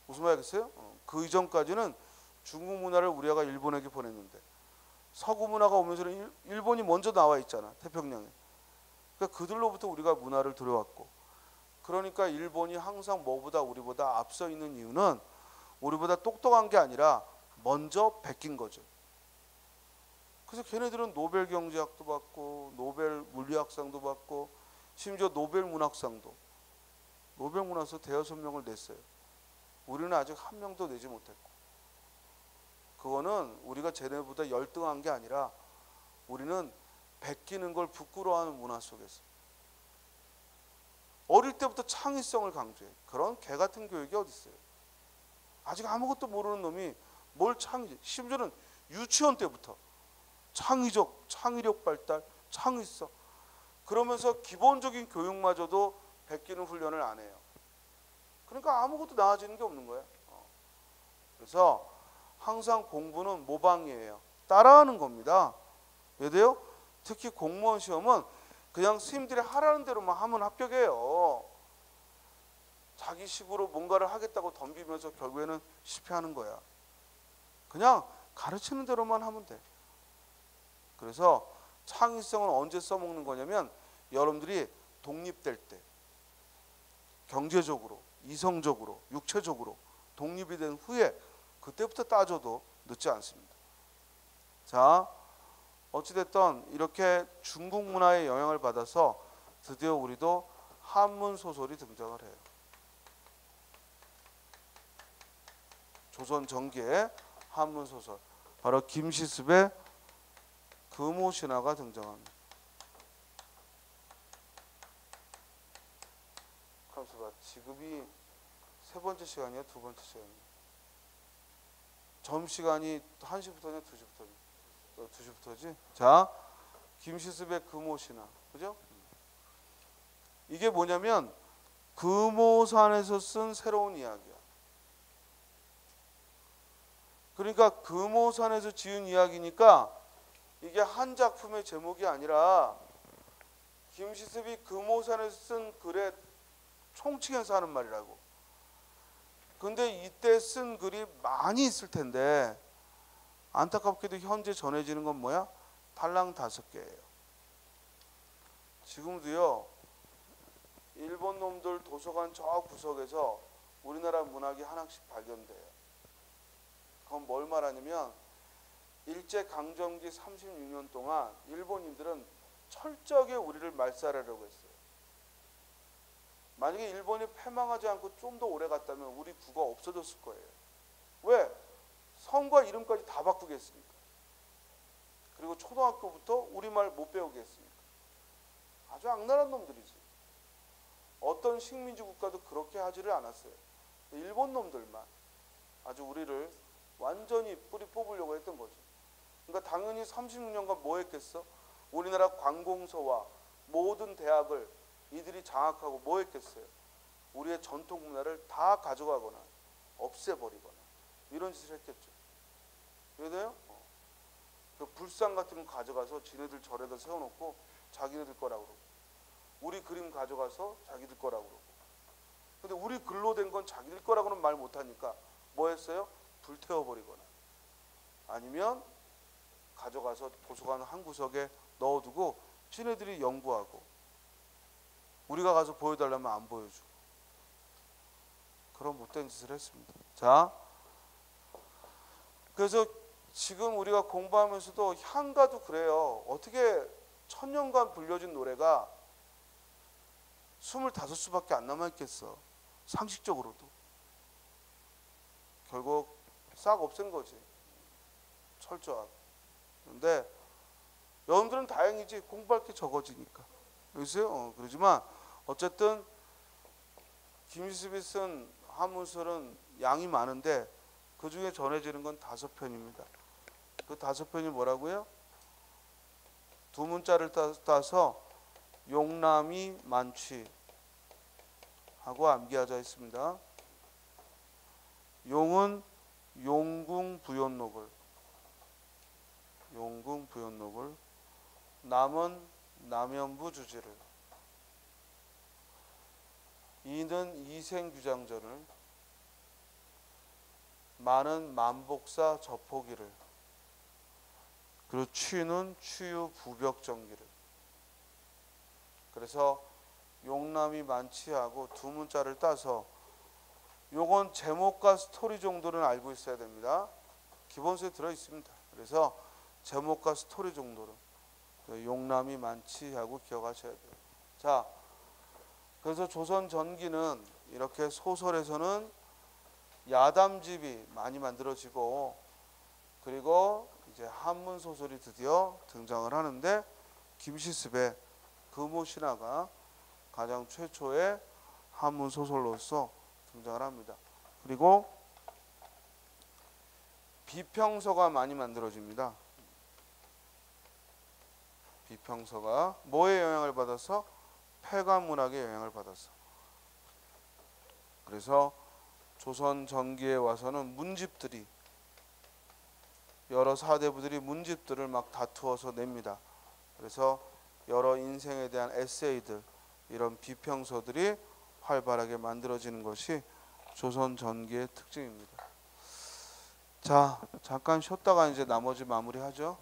무슨 말이겠어요? 그 이전까지는 중국 문화를 우리가 일본에게 보냈는데 서구 문화가 오면서는 일본이 먼저 나와 있잖아. 태평양에. 그러니까 그들로부터 우리가 문화를 들여왔고 그러니까 일본이 항상 뭐보다 우리보다 앞서 있는 이유는 우리보다 똑똑한 게 아니라 먼저 베낀 거죠. 그래서 걔네들은 노벨 경제학도 받고 노벨 물리학상도 받고 심지어 노벨 문학상도 노벨 문학상 5명을 냈어요. 우리는 아직 한 명도 내지 못했고 그거는 우리가 쟤네보다 열등한 게 아니라 우리는 베끼는 걸 부끄러워하는 문화 속에서 어릴 때부터 창의성을 강조해. 그런 개 같은 교육이 어디 있어요? 아직 아무것도 모르는 놈이 뭘 심지어는 유치원 때부터 창의력 발달, 창의성 그러면서 기본적인 교육마저도 베끼는 훈련을 안 해요. 그러니까 아무것도 나아지는 게 없는 거예요. 그래서 항상 공부는 모방이에요. 따라하는 겁니다. 왜요? 특히 공무원 시험은 그냥 스님들이 하라는 대로만 하면 합격해요. 자기 식으로 뭔가를 하겠다고 덤비면서 결국에는 실패하는 거야. 그냥 가르치는 대로만 하면 돼. 그래서 창의성은 언제 써먹는 거냐면 여러분들이 독립될 때 경제적으로, 이성적으로, 육체적으로 독립이 된 후에 그때부터 따져도 늦지 않습니다. 자, 어찌됐든 이렇게 중국 문화의 영향을 받아서 드디어 우리도 한문 소설이 등장을 해요. 조선 전기의 한문 소설. 바로 김시습의 금오신화가 등장합니다. 가만있어 봐. 지금이 세 번째 시간이야, 두 번째 시간이야? 점심시간이 1시부터냐, 2시부터냐? 2시부터지? 자, 김시습의 금오신화. 그죠? 이게 뭐냐면 금오산에서 쓴 새로운 이야기야. 그러니까 금오산에서 지은 이야기니까 이게 한 작품의 제목이 아니라 김시습이 금오산에서 쓴 글의 총칭해서 하는 말이라고. 근데 이때 쓴 글이 많이 있을 텐데 안타깝게도 현재 전해지는 건 뭐야? 달랑 5개예요. 지금도요, 일본 놈들 도서관 저 구석에서 우리나라 문학이 하나씩 발견돼요. 그건 뭘 말하냐면 일제강점기 36년 동안 일본인들은 철저하게 우리를 말살하려고 했어요. 만약에 일본이 패망하지 않고 좀 더 오래 갔다면 우리 국어 없어졌을 거예요. 왜? 성과 이름까지 다 바꾸게 했으니까. 그리고 초등학교부터 우리말 못 배우게 했으니까. 아주 악랄한 놈들이지. 어떤 식민지 국가도 그렇게 하지를 않았어요. 일본 놈들만 아주 우리를 완전히 뿌리 뽑으려고 했던 거지. 그러니까 당연히 36년간 뭐 했겠어? 우리나라 관공서와 모든 대학을 이들이 장악하고 뭐 했겠어요? 우리의 전통 문화를 다 가져가거나 없애버리거나 이런 짓을 했겠죠. 이해돼요? 그 불상 같은 거 가져가서 지네들 절에다 세워놓고 자기네들 거라고 그러고, 우리 그림 가져가서 자기들 거라고 그러고. 근데 우리 글로 된 건 자기들 거라고는 말 못하니까 뭐 했어요? 불태워버리거나 아니면 가져가서 도서관 한 구석에 넣어두고 지네들이 연구하고 우리가 가서 보여달라면 안 보여주고 그런 못된 짓을 했습니다. 자, 그래서 지금 우리가 공부하면서도 향가도 그래요. 어떻게 1000년간 불려진 노래가 25수밖에 안 남아있겠어. 상식적으로도. 결국 싹 없앤 거지. 철저하게. 그런데 여러분들은 다행이지. 공부할 게 적어지니까. 그러세요? 그러지만 어쨌든 김시습이 쓴 한문설은 양이 많은데 그 중에 전해지는 건 5편입니다. 그 5편이 뭐라고요? 두 문자를 따서 용남이 만취 하고 암기하자 했습니다. 용은 용궁부연록을, 용궁부연록을, 남은 남연부주지를, 이는 이생규장전을, 만은 만복사 저포기를, 그리고 취는 취유부벽정기를. 그래서 용남이 만취하고 두 문자를 따서 요건 제목과 스토리 정도는 알고 있어야 됩니다. 기본서에 들어있습니다. 그래서 제목과 스토리 정도는 용남이 만취하고 기억하셔야 돼요. 자, 그래서 조선 전기는 이렇게 소설에서는 야담집이 많이 만들어지고 그리고 이제 한문 소설이 드디어 등장을 하는데 김시습의 금오신화가 가장 최초의 한문 소설로서 등장을 합니다. 그리고 비평서가 많이 만들어집니다. 비평서가 뭐의 영향을 받아서? 폐가문학의 영향을 받아서. 그래서 조선 전기에 와서는 문집들이, 여러 사대부들이 문집들을 막 다투어서 냅니다. 그래서 여러 인생에 대한 에세이들, 이런 비평서들이 활발하게 만들어지는 것이 조선 전기의 특징입니다. 자, 잠깐 쉬었다가 이제 나머지 마무리하죠.